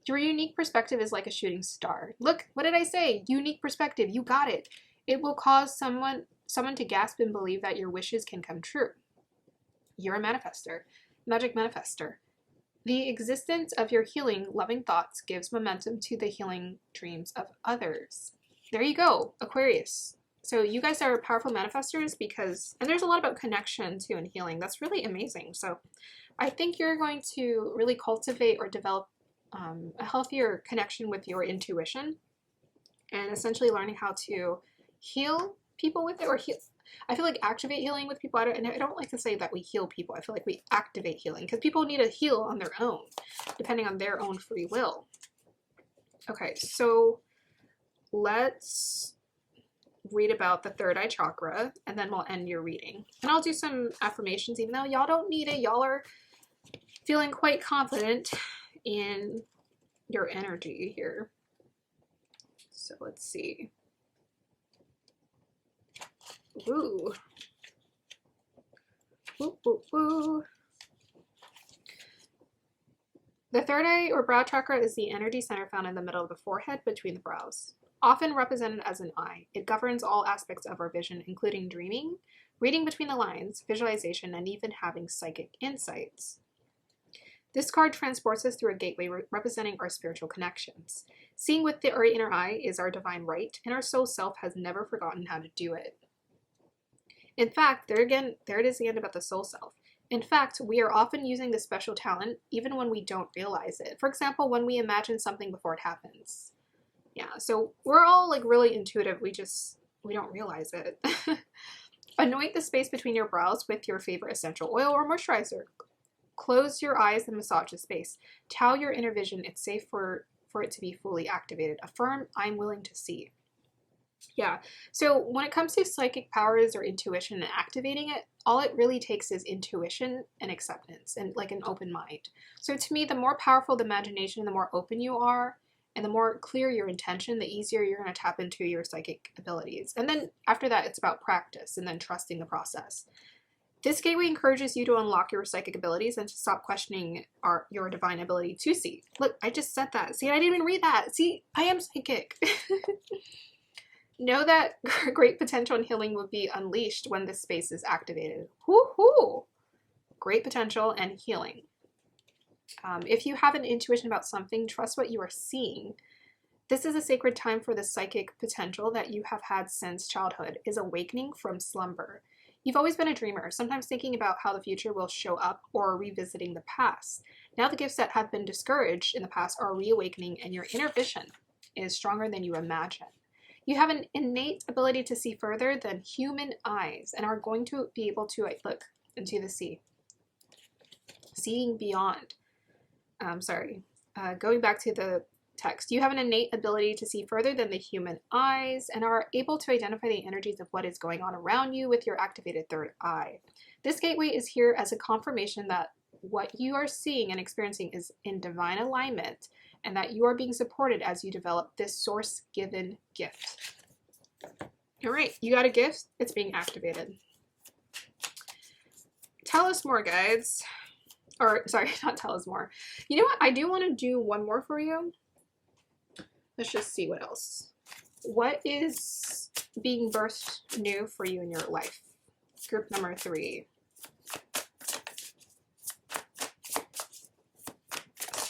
Your unique perspective is like a shooting star. Look, what did I say? Unique perspective. You got it. It will cause someone to gasp and believe that your wishes can come true. You're a manifester. Magic manifester. The existence of your healing, loving thoughts gives momentum to the healing dreams of others. There you go, Aquarius. So you guys are powerful manifestors and there's a lot about connection too and healing. That's really amazing. So I think you're going to really cultivate or develop a healthier connection with your intuition and essentially learning how to heal people with it or heal. I feel like activate healing with people. I don't like to say that we heal people. I feel like we activate healing because people need to heal on their own, depending on their own free will. Okay, so let's read about the third eye chakra, and then we'll end your reading. And I'll do some affirmations, even though y'all don't need it. Y'all are feeling quite confident in your energy here. So let's see. Woo. Woo, woo, woo. The third eye or brow chakra is the energy center found in the middle of the forehead between the brows. Often represented as an eye, it governs all aspects of our vision, including dreaming, reading between the lines, visualization, and even having psychic insights. This card transports us through a gateway representing our spiritual connections. Seeing with our inner eye is our divine right, and our soul self has never forgotten how to do it. In fact, there it is again about the soul self. In fact, we are often using this special talent even when we don't realize it. For example, when we imagine something before it happens. Yeah, so we're all like really intuitive. We don't realize it. Anoint the space between your brows with your favorite essential oil or moisturizer. Close your eyes and massage the space. Tell your inner vision it's safe for it to be fully activated. Affirm, I'm willing to see. Yeah, so when it comes to psychic powers or intuition and activating it, all it really takes is intuition and acceptance and like an open mind. So to me, the more powerful the imagination, the more open you are, and the more clear your intention, the easier you're going to tap into your psychic abilities. And then after that, it's about practice and then trusting the process. This gateway encourages you to unlock your psychic abilities and to stop questioning your divine ability to see. Look, I just said that. See, I didn't even read that. See, I am psychic. Know that great potential and healing will be unleashed when this space is activated. Woohoo! Great potential and healing. If you have an intuition about something, trust what you are seeing. This is a sacred time for the psychic potential that you have had since childhood is awakening from slumber. You've always been a dreamer, sometimes thinking about how the future will show up or revisiting the past. Now the gifts that have been discouraged in the past are reawakening and your inner vision is stronger than you imagine. You have an innate ability to see further than human eyes and are going to be able to look into the sea. Seeing beyond. Going back to the text. You have an innate ability to see further than the human eyes and are able to identify the energies of what is going on around you with your activated third eye. This gateway is here as a confirmation that what you are seeing and experiencing is in divine alignment and that you are being supported as you develop this source-given gift. All right, you got a gift. It's being activated. Tell us more, guides. Or, sorry, not tell us more. You know what? I do want to do one more for you. Let's just see what else. What is being birthed new for you in your life? Group number 3.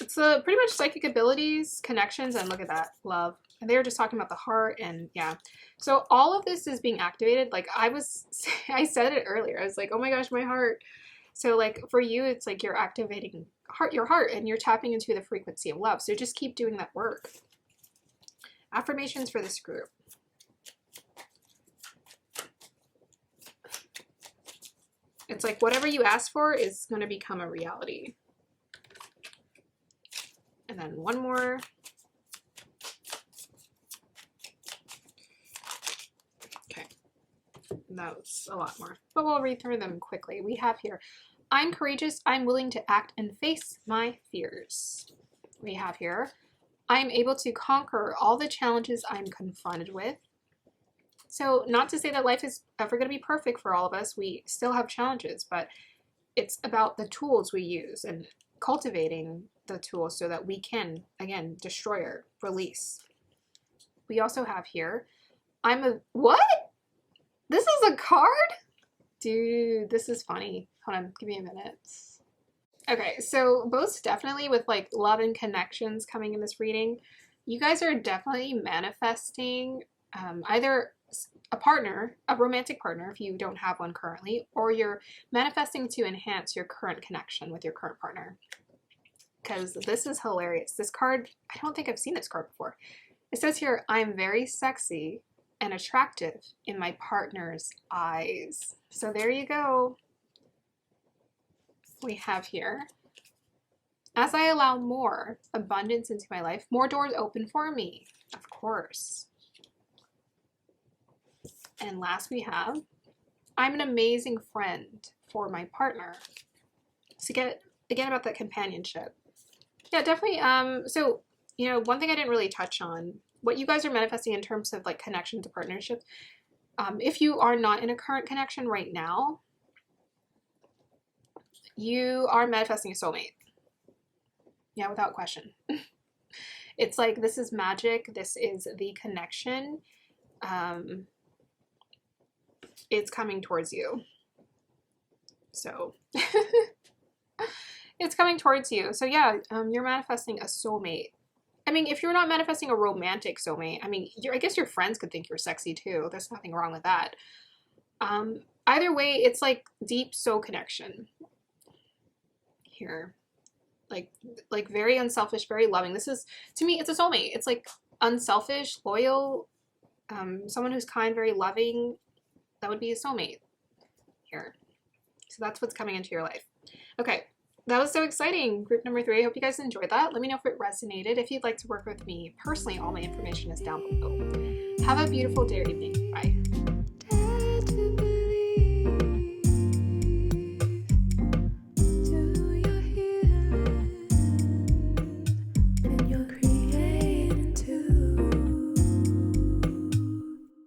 It's pretty much psychic abilities, connections, and look at that, love. And they were just talking about the heart and yeah. So all of this is being activated. Like I said it earlier. I was like, oh my gosh, my heart. So like for you, it's like you're activating your heart and you're tapping into the frequency of love. So just keep doing that work. Affirmations for this group. It's like whatever you ask for is going to become a reality. And then one more. Okay. That was a lot more, but we'll read through them quickly. We have here, I'm courageous, I'm willing to act and face my fears. We have here, I'm able to conquer all the challenges I'm confronted with. So not to say that life is ever going to be perfect for all of us. We still have challenges, but it's about the tools we use and cultivating the tools so that we can, again, destroy or release. We also have here, what? This is a card? Dude, this is funny. Hold on, give me a minute. Okay, so most definitely with like love and connections coming in this reading, you guys are definitely manifesting either a partner, a romantic partner if you don't have one currently, or you're manifesting to enhance your current connection with your current partner. Because this is hilarious. This card, I don't think I've seen this card before. It says here, I'm very sexy and attractive in my partner's eyes. So there you go. We have here, as I allow more abundance into my life, more doors open for me. Of course. And last we have, I'm an amazing friend for my partner. So again about that companionship. Yeah, definitely. So, you know, one thing I didn't really touch on, what you guys are manifesting in terms of like connection to partnership. If you are not in a current connection right now, you are manifesting a soulmate. Yeah, without question. It's like, this is magic. This is the connection. It's coming towards you. So it's coming towards you. So yeah, you're manifesting a soulmate. I mean, if you're not manifesting a romantic soulmate, I mean, I guess your friends could think you're sexy too. There's nothing wrong with that. Either way, it's like deep soul connection here. Like very unselfish, very loving. This is, to me, it's a soulmate. It's like unselfish, loyal, someone who's kind, very loving. That would be a soulmate here. So that's what's coming into your life. Okay, that was so exciting. Group number 3. I hope you guys enjoyed that. Let me know if it resonated. If you'd like to work with me personally, all my information is down below. Have a beautiful day or evening. Bye.